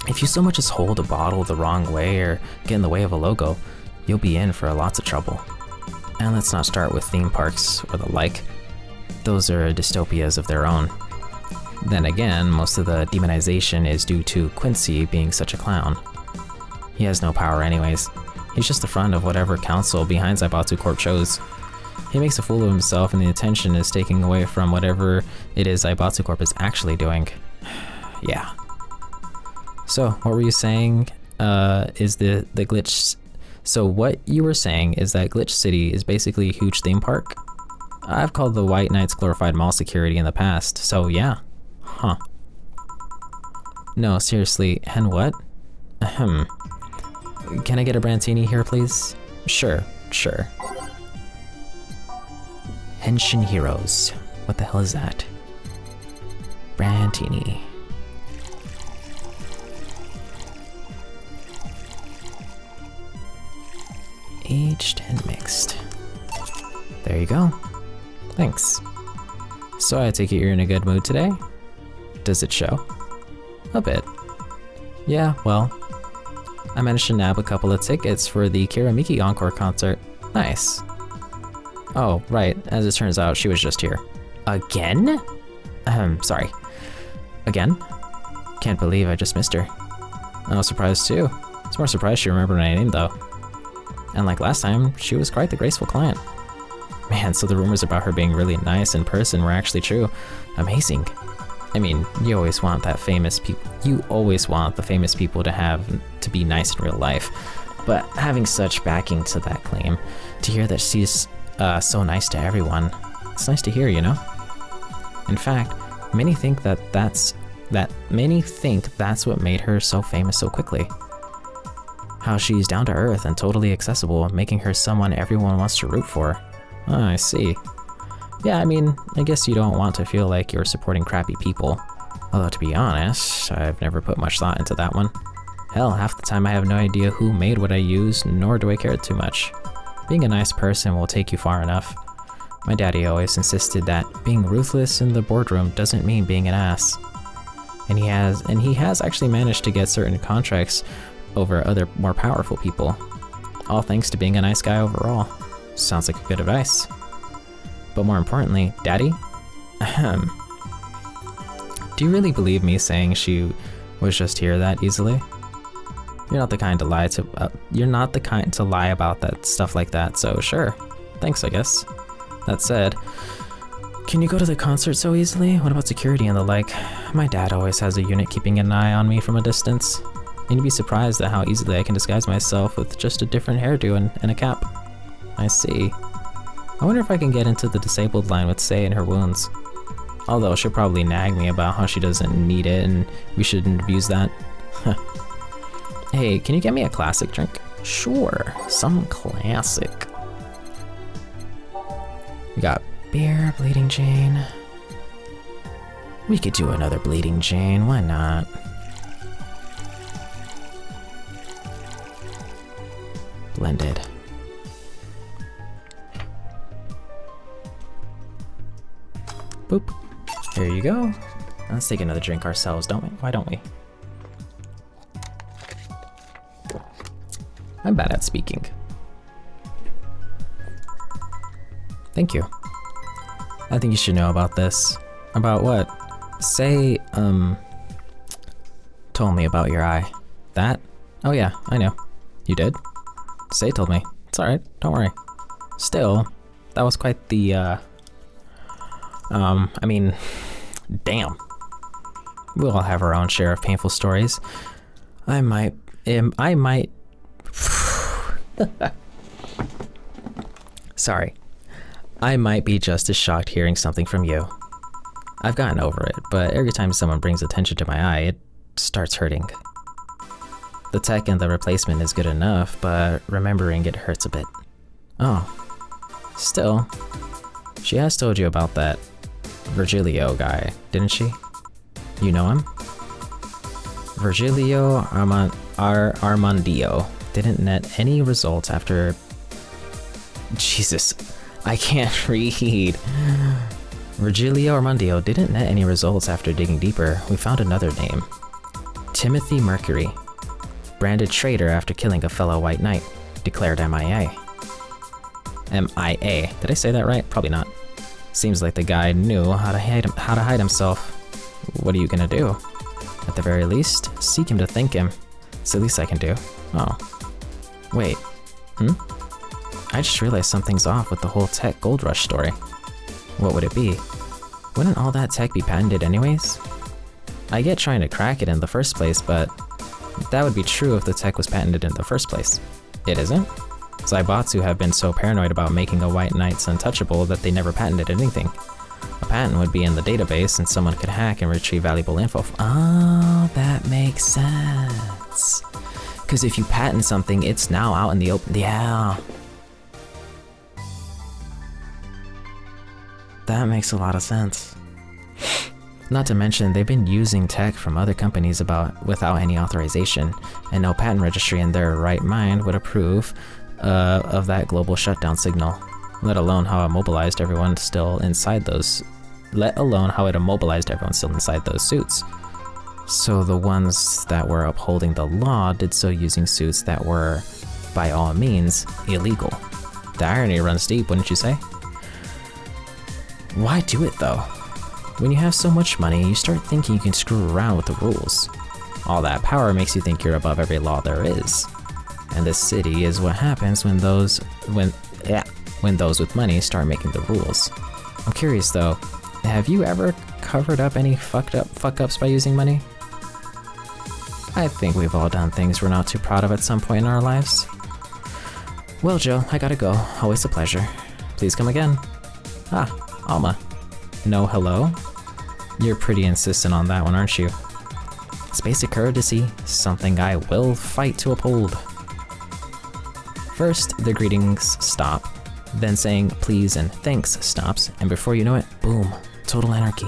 If you so much as hold a bottle the wrong way or get in the way of a logo, you'll be in for lots of trouble. And let's not start with theme parks or the like. Those are dystopias of their own. Then again, most of the demonization is due to Quincy being such a clown. He has no power anyways. He's just the front of whatever council behind Zaibatsu Corp chose. He makes a fool of himself and the attention is taken away from whatever it is Zaibatsu Corp is actually doing. Yeah. So, what were you saying is the glitch... So what you were saying is that Glitch City is basically a huge theme park? I've called the White Knights glorified mall security in the past, so yeah. Huh. No, seriously, and what? Ahem. Can I get a Brantini here, please? Sure. Henshin Heroes. What the hell is that? Brantini. Aged and mixed. There you go. Thanks. So I take it you're in a good mood today? Does it show? A bit. Yeah, well, I managed to nab a couple of tickets for the Kiramiki Encore concert. Nice. Oh, right, as it turns out, she was just here. Again? Sorry. Again? Can't believe I just missed her. I was surprised too. I was more surprised she remembered my name though. And like last time, she was quite the graceful client. Man, so the rumors about her being really nice in person were actually true. Amazing. I mean, you always want the famous people to be nice in real life. But having such backing to that claim, to hear that she's so nice to everyone, it's nice to hear, you know? In fact, many think that's what made her so famous so quickly. How she's down to earth and totally accessible, making her someone everyone wants to root for. Oh, I see. Yeah, I mean, I guess you don't want to feel like you're supporting crappy people. Although to be honest, I've never put much thought into that one. Hell, half the time I have no idea who made what I use, nor do I care too much. Being a nice person will take you far enough. My daddy always insisted that being ruthless in the boardroom doesn't mean being an ass. And he has actually managed to get certain contracts over other more powerful people. All thanks to being a nice guy overall. Sounds like good advice. But more importantly, Daddy? Ahem. Do you really believe me saying she was just here that easily? You're not the kind to lie about that stuff like that, so sure. Thanks, I guess. That said, can you go to the concert so easily? What about security and the like? My dad always has a unit keeping an eye on me from a distance. And you'd be surprised at how easily I can disguise myself with just a different hairdo and a cap. I see. I wonder if I can get into the disabled line with Sei and her wounds. Although she'll probably nag me about how she doesn't need it and we shouldn't abuse that. Hey, can you get me a classic drink? Sure, some classic. We got beer, Bleeding Jane. We could do another Bleeding Jane, why not? Blended. Boop. Here you go. Let's take another drink ourselves, don't we? Why don't we? I'm bad at speaking. Thank you. I think you should know about this. About what? Say, told me about your eye. That? Oh yeah, I know. You did? Say told me. It's alright, don't worry. Still, that was quite the, I mean, damn. We'll all have our own share of painful stories. I might... Sorry. I might be just as shocked hearing something from you. I've gotten over it, but every time someone brings attention to my eye, it starts hurting. The tech and the replacement is good enough, but remembering it hurts a bit. Oh. Still, she has told you about that Virgilio guy, didn't she? You know him? Virgilio Armandio didn't net any results after... Jesus, I can't read. Virgilio Armandio didn't net any results after digging deeper. We found another name. Timothy Mercury. Branded traitor after killing a fellow white knight. Declared MIA. MIA. Did I say that right? Probably not. Seems like the guy knew how to hide himself. What are you gonna do? At the very least, seek him to thank him. It's the least I can do. Oh. Wait. I just realized something's off with the whole tech gold rush story. What would it be? Wouldn't all that tech be patented anyways? I get trying to crack it in the first place, but that would be true if the tech was patented in the first place. It isn't? Zaibatsu have been so paranoid about making a white knight's untouchable that they never patented anything. A patent would be in the database and someone could hack and retrieve valuable info. Oh, that makes sense. Because if you patent something, it's now out in the open. Yeah. That makes a lot of sense. Not to mention, they've been using tech from other companies without any authorization, and no patent registry in their right mind would approve of that global shutdown signal, let alone how it immobilized everyone still inside those suits. So the ones that were upholding the law did so using suits that were, by all means, illegal. The irony runs deep, wouldn't you say? Why do it though? When you have so much money, you start thinking you can screw around with the rules. All that power makes you think you're above every law there is. And this city is what happens when those with money start making the rules. I'm curious though, have you ever covered up any fuck-ups by using money? I think we've all done things we're not too proud of at some point in our lives. Well, Joe, I gotta go. Always a pleasure. Please come again. Ah, Alma. No hello? You're pretty insistent on that one, aren't you? It's basic courtesy, something I will fight to uphold. First, the greetings stop, then saying please and thanks stops, and before you know it, boom, total anarchy.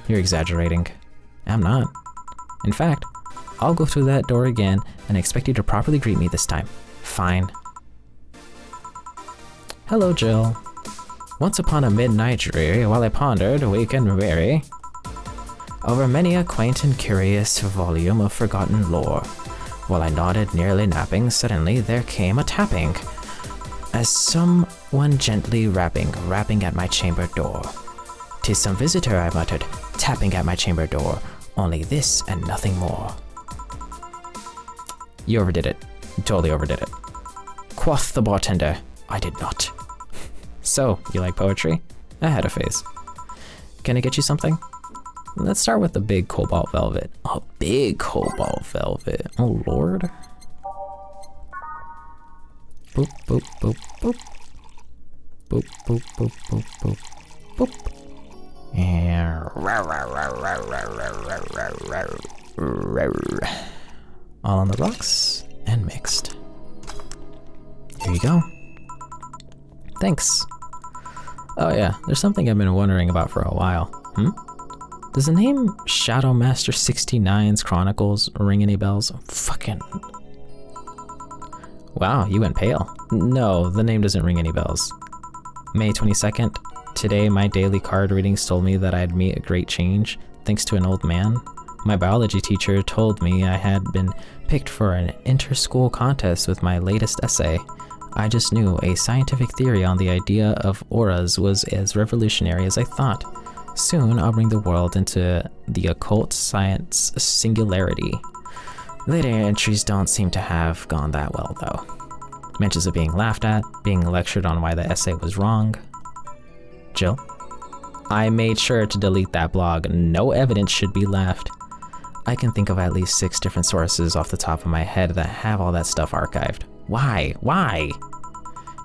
You're exaggerating. I'm not. In fact, I'll go through that door again and expect you to properly greet me this time. Fine. Hello, Jill. Once upon a midnight dreary, while I pondered, weak and weary, over many a quaint and curious volume of forgotten lore, while I nodded, nearly napping, suddenly there came a tapping, as someone gently rapping at my chamber door. "'Tis some visitor," I muttered, tapping at my chamber door, only this and nothing more. You overdid it. You totally overdid it. Quoth the bartender, I did not. So, you like poetry? I had a phase. Can I get you something? Let's start with the big cobalt velvet. Oh, big cobalt velvet. Oh, Lord. Boop, boop, boop, boop. Boop, boop, boop, boop, boop, boop. And all on the rocks and mixed. Here you go. Thanks. Oh yeah, there's something I've been wondering about for a while. Does the name Shadow Master 69's Chronicles ring any bells? Fucking... Wow, you went pale. No, the name doesn't ring any bells. May 22nd, Today, my daily card readings told me that I'd meet a great change thanks to an old man. My biology teacher told me I had been picked for an inter-school contest with my latest essay. I just knew a scientific theory on the idea of auras was as revolutionary as I thought. Soon, I'll bring the world into the occult science singularity. Later entries don't seem to have gone that well, though. Mentions of being laughed at, being lectured on why the essay was wrong. Jill, I made sure to delete that blog. No evidence should be left. I can think of at least 6 different sources off the top of my head that have all that stuff archived. Why? Why?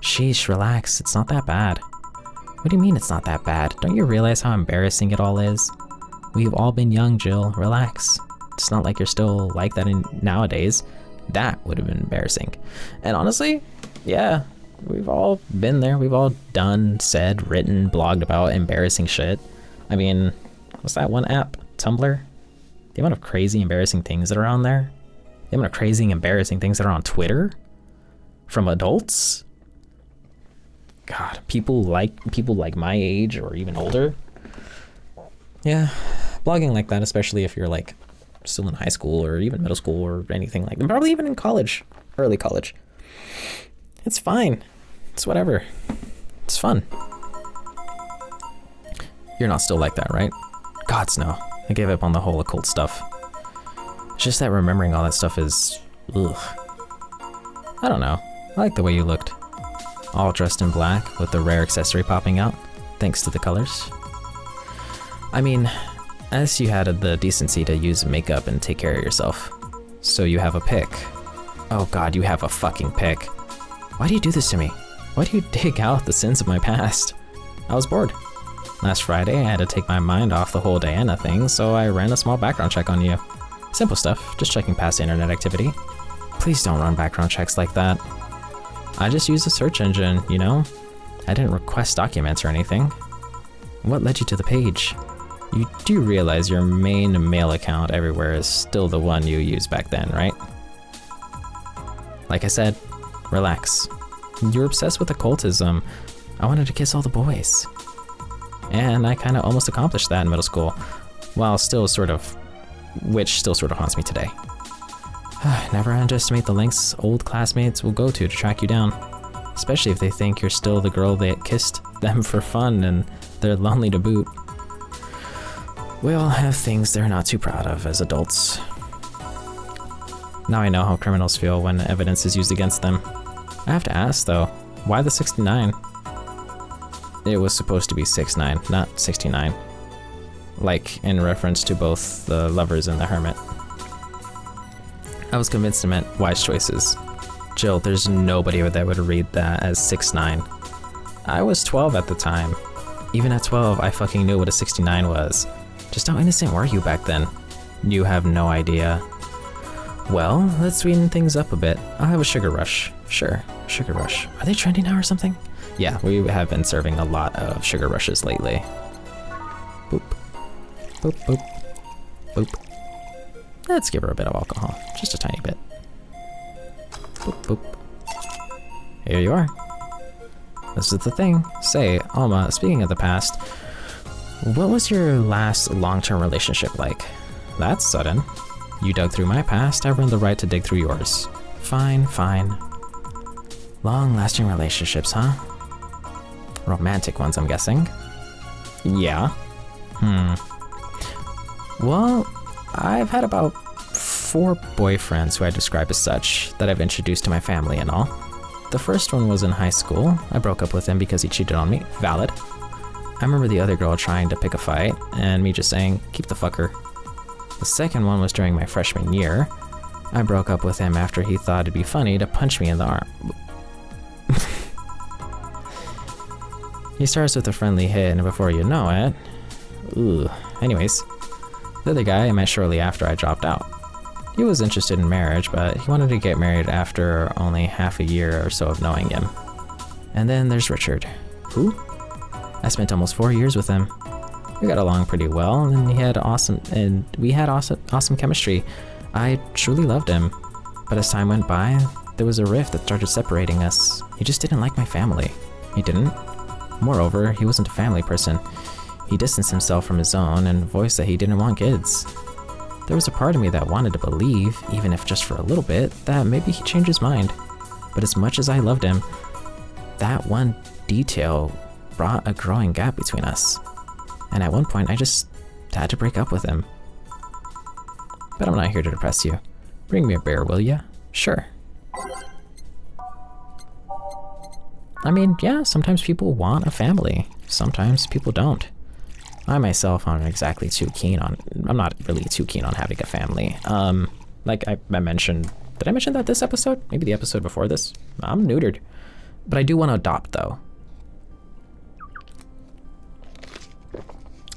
Sheesh, relax. It's not that bad. What do you mean it's not that bad? Don't you realize how embarrassing it all is? We've all been young, Jill. Relax. It's not like you're still like that nowadays. That would have been embarrassing. And honestly, yeah, we've all been there. We've all done, said, written, blogged about embarrassing shit. I mean, what's that one app? Tumblr? The amount of crazy, embarrassing things that are on there. The amount of crazy, embarrassing things that are on Twitter from adults. God, people like my age or even older. Yeah, blogging like that, especially if you're like still in high school or even middle school or anything like that, probably even in college, early college. It's fine. It's whatever. It's fun. You're not still like that, right? Gods no. I gave up on the whole occult stuff. It's just that remembering all that stuff is... ugh. I don't know. I like the way you looked. All dressed in black with the rare accessory popping out, thanks to the colors. I mean, as you had the decency to use makeup and take care of yourself. So you have a pick. Oh god, you have a fucking pick. Why do you do this to me? Why do you dig out the sins of my past? I was bored. Last Friday, I had to take my mind off the whole Diana thing, so I ran a small background check on you. Simple stuff, just checking past internet activity. Please don't run background checks like that. I just used a search engine, you know? I didn't request documents or anything. What led you to the page? You do realize your main mail account everywhere is still the one you used back then, right? Like I said, relax. You're obsessed with occultism. I wanted to kiss all the boys. And I kind of almost accomplished that in middle school, which still sort of haunts me today. Never underestimate the lengths old classmates will go to track you down, especially if they think you're still the girl that kissed them for fun and they're lonely to boot. We all have things they're not too proud of as adults. Now I know how criminals feel when evidence is used against them. I have to ask though, why the 69? It was supposed to be 6'9", not 69. Like in reference to both the lovers and the hermit. I was convinced it meant wise choices. Jill, there's nobody that would read that as 6'9". I was 12 at the time. Even at 12, I fucking knew what a 69 was. Just how innocent were you back then? You have no idea. Well, let's sweeten things up a bit. I'll have a sugar rush. Sure, sugar rush. Are they trending now or something? Yeah, we have been serving a lot of sugar rushes lately. Boop. Boop, boop. Boop. Let's give her a bit of alcohol. Just a tiny bit. Boop, boop. Here you are. This is the thing. Say, Alma, speaking of the past, what was your last long-term relationship like? That's sudden. You dug through my past, I've earned the right to dig through yours. Fine, fine. Long-lasting relationships, huh? Romantic ones, I'm guessing. Yeah. Well, I've had about 4 boyfriends who I describe as such that I've introduced to my family and all. The first one was in high school. I broke up with him because he cheated on me. Valid. I remember the other girl trying to pick a fight and me just saying, keep the fucker. The second one was during my freshman year. I broke up with him after he thought it'd be funny to punch me in the arm. He starts with a friendly hit and before you know it... Ooh. Anyways, the other guy I met shortly after I dropped out. He was interested in marriage, but he wanted to get married after only half a year or so of knowing him. And then there's Richard. Who? I spent almost 4 years with him. We got along pretty well, and we had awesome chemistry. I truly loved him. But as time went by, there was a rift that started separating us. He just didn't like my family. He didn't? Moreover, he wasn't a family person. He distanced himself from his own and voiced that he didn't want kids. There was a part of me that wanted to believe, even if just for a little bit, that maybe he changed his mind. But as much as I loved him, that one detail brought a growing gap between us. And at one point, I just had to break up with him. But I'm not here to depress you. Bring me a bear, will ya? Sure. I mean, yeah, sometimes people want a family. Sometimes people don't. I myself aren't exactly too keen on... I'm not really too keen on having a family. Like I mentioned... Did I mention that this episode? Maybe the episode before this? I'm neutered. But I do want to adopt, though.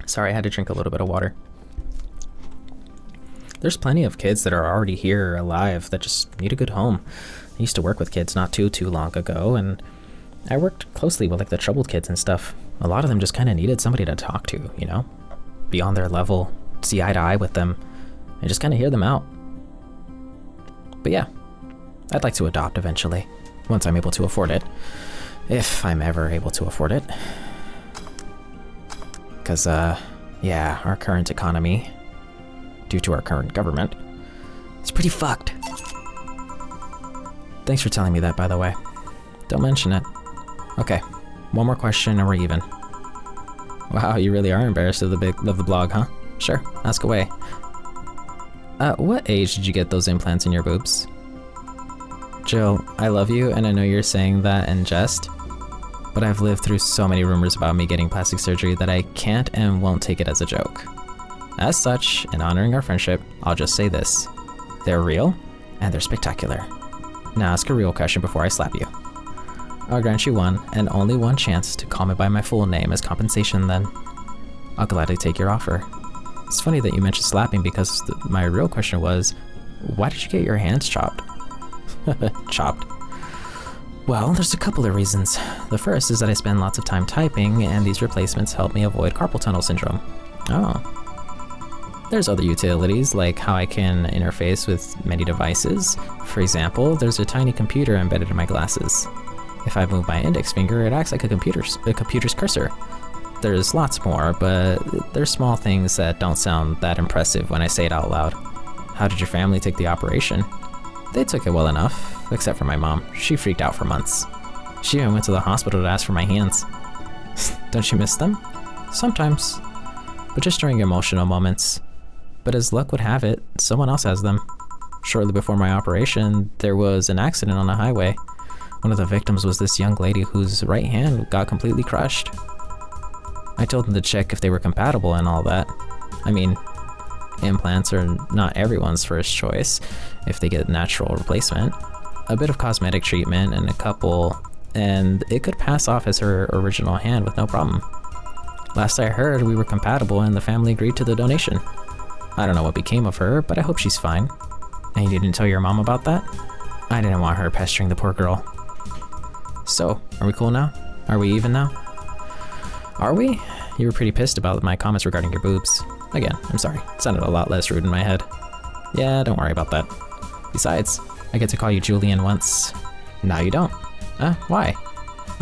Sorry, I had to drink a little bit of water. There's plenty of kids that are already here alive that just need a good home. I used to work with kids not too long ago, and I worked closely with like the troubled kids and stuff. A lot of them just kind of needed somebody to talk to, you know? Be on their level, see eye to eye with them, and just kind of hear them out. But yeah, I'd like to adopt eventually, once I'm able to afford it. If I'm ever able to afford it. Because, yeah, our current economy, due to our current government, it's pretty fucked. Thanks for telling me that, by the way. Don't mention it. Okay, one more question and we're even. Wow, you really are embarrassed of the blog, huh? Sure, ask away. What age did you get those implants in your boobs? Jill, I love you and I know you're saying that in jest, but I've lived through so many rumors about me getting plastic surgery that I can't and won't take it as a joke. As such, in honoring our friendship, I'll just say this. They're real, and they're spectacular. Now ask a real question before I slap you. I'll grant you one, and only one chance to call me by my full name as compensation then. I'll gladly take your offer. It's funny that you mentioned slapping because my real question was, why did you get your hands chopped? Chopped. Well, there's a couple of reasons. The first is that I spend lots of time typing, and these replacements help me avoid carpal tunnel syndrome. Oh. There's other utilities, like how I can interface with many devices. For example, there's a tiny computer embedded in my glasses. If I move my index finger, it acts like a computer's cursor. There's lots more, but there's small things that don't sound that impressive when I say it out loud. How did your family take the operation? They took it well enough, except for my mom. She freaked out for months. She even went to the hospital to ask for my hands. Don't you miss them? Sometimes, but just during emotional moments. But as luck would have it, someone else has them. Shortly before my operation, there was an accident on the highway. One of the victims was this young lady whose right hand got completely crushed. I told them to check if they were compatible and all that. I mean, implants are not everyone's first choice if they get natural replacement. A bit of cosmetic treatment and it could pass off as her original hand with no problem. Last I heard, we were compatible and the family agreed to the donation. I don't know what became of her, but I hope she's fine. And you didn't tell your mom about that? I didn't want her pestering the poor girl. So, are we cool now? Are we even now? Are we? You were pretty pissed about my comments regarding your boobs. Again, I'm sorry. It sounded a lot less rude in my head. Yeah, don't worry about that. Besides, I get to call you Julian once. Now you don't. Why?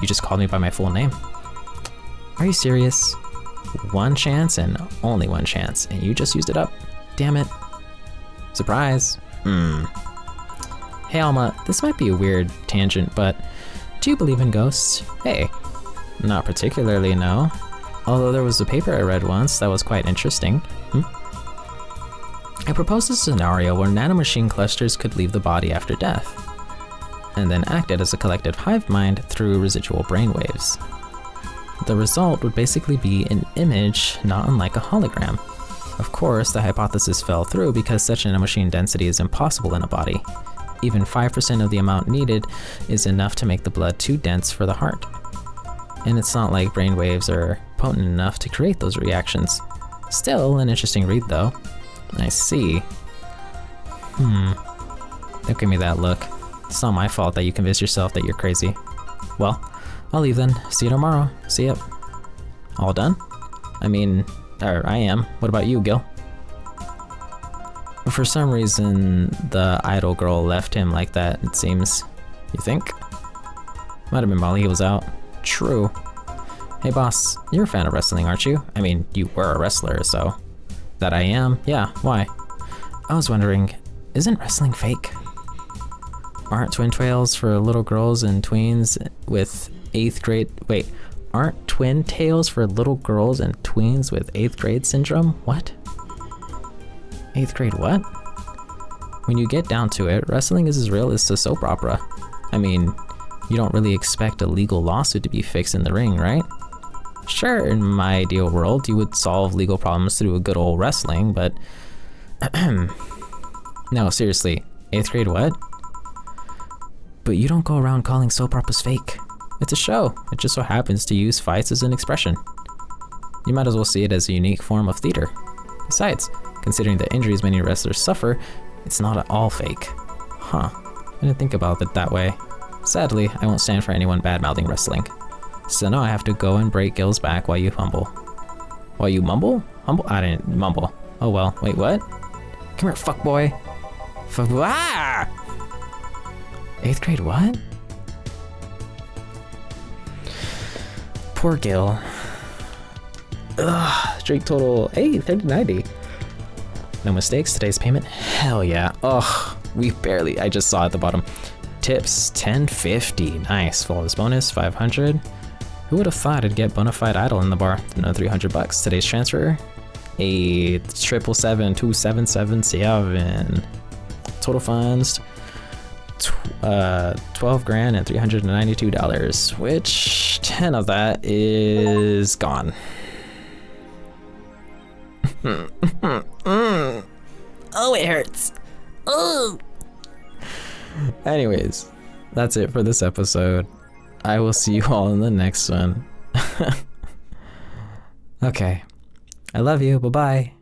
You just called me by my full name. Are you serious? One chance and only one chance, and you just used it up? Damn it. Surprise. Hey Alma, this might be a weird tangent, but do you believe in ghosts? Hey. Not particularly, no. Although there was a paper I read once that was quite interesting. I proposed a scenario where nanomachine clusters could leave the body after death, and then acted as a collective hive mind through residual brainwaves. The result would basically be an image not unlike a hologram. Of course, the hypothesis fell through because such nanomachine density is impossible in a body. Even 5% of the amount needed is enough to make the blood too dense for the heart. And it's not like brainwaves are potent enough to create those reactions. Still, an interesting read though. I see. Don't give me that look. It's not my fault that you convince yourself that you're crazy. Well, I'll leave then. See you tomorrow. See ya. All done? I am. What about you, Gil? For some reason, the idol girl left him like that, it seems. You think? Might have been while he was out. True. Hey boss, you're a fan of wrestling, aren't you? I mean, you were a wrestler, so... That I am? Yeah, why? I was wondering, isn't wrestling fake? Aren't twin tails for little girls and tweens with 8th grade... Wait, aren't twin tails for little girls and tweens with 8th grade syndrome? What? 8th grade what? When you get down to it, wrestling is as real as a soap opera. I mean, you don't really expect a legal lawsuit to be fixed in the ring, right? Sure, in my ideal world, you would solve legal problems through a good old wrestling, but... No, seriously, 8th grade what? But you don't go around calling soap operas fake. It's a show. It just so happens to use fights as an expression. You might as well see it as a unique form of theater. Besides, considering the injuries many wrestlers suffer, it's not at all fake. Huh, I didn't think about it that way. Sadly, I won't stand for anyone bad-mouthing wrestling. So now I have to go and break Gil's back while you humble. While you mumble? Humble? I didn't mumble. Oh well, wait, what? Come here, fuckboy. Ah! 8th grade what? Poor Gil. Ugh, drink total, hey, 3090. No mistakes, today's payment? Hell yeah. Ugh, I just saw at the bottom. Tips, 1050, nice. Flawless bonus, 500. Who would have thought I'd get Bonafide Idol in the bar? Another 300 bucks. Today's transfer, a 777-2777. Total funds, 12 grand and $392, which 10 of that is gone. Oh, it hurts. Oh. Anyways, that's it for this episode. I will see you all in the next one. Okay. I love you. Bye-bye.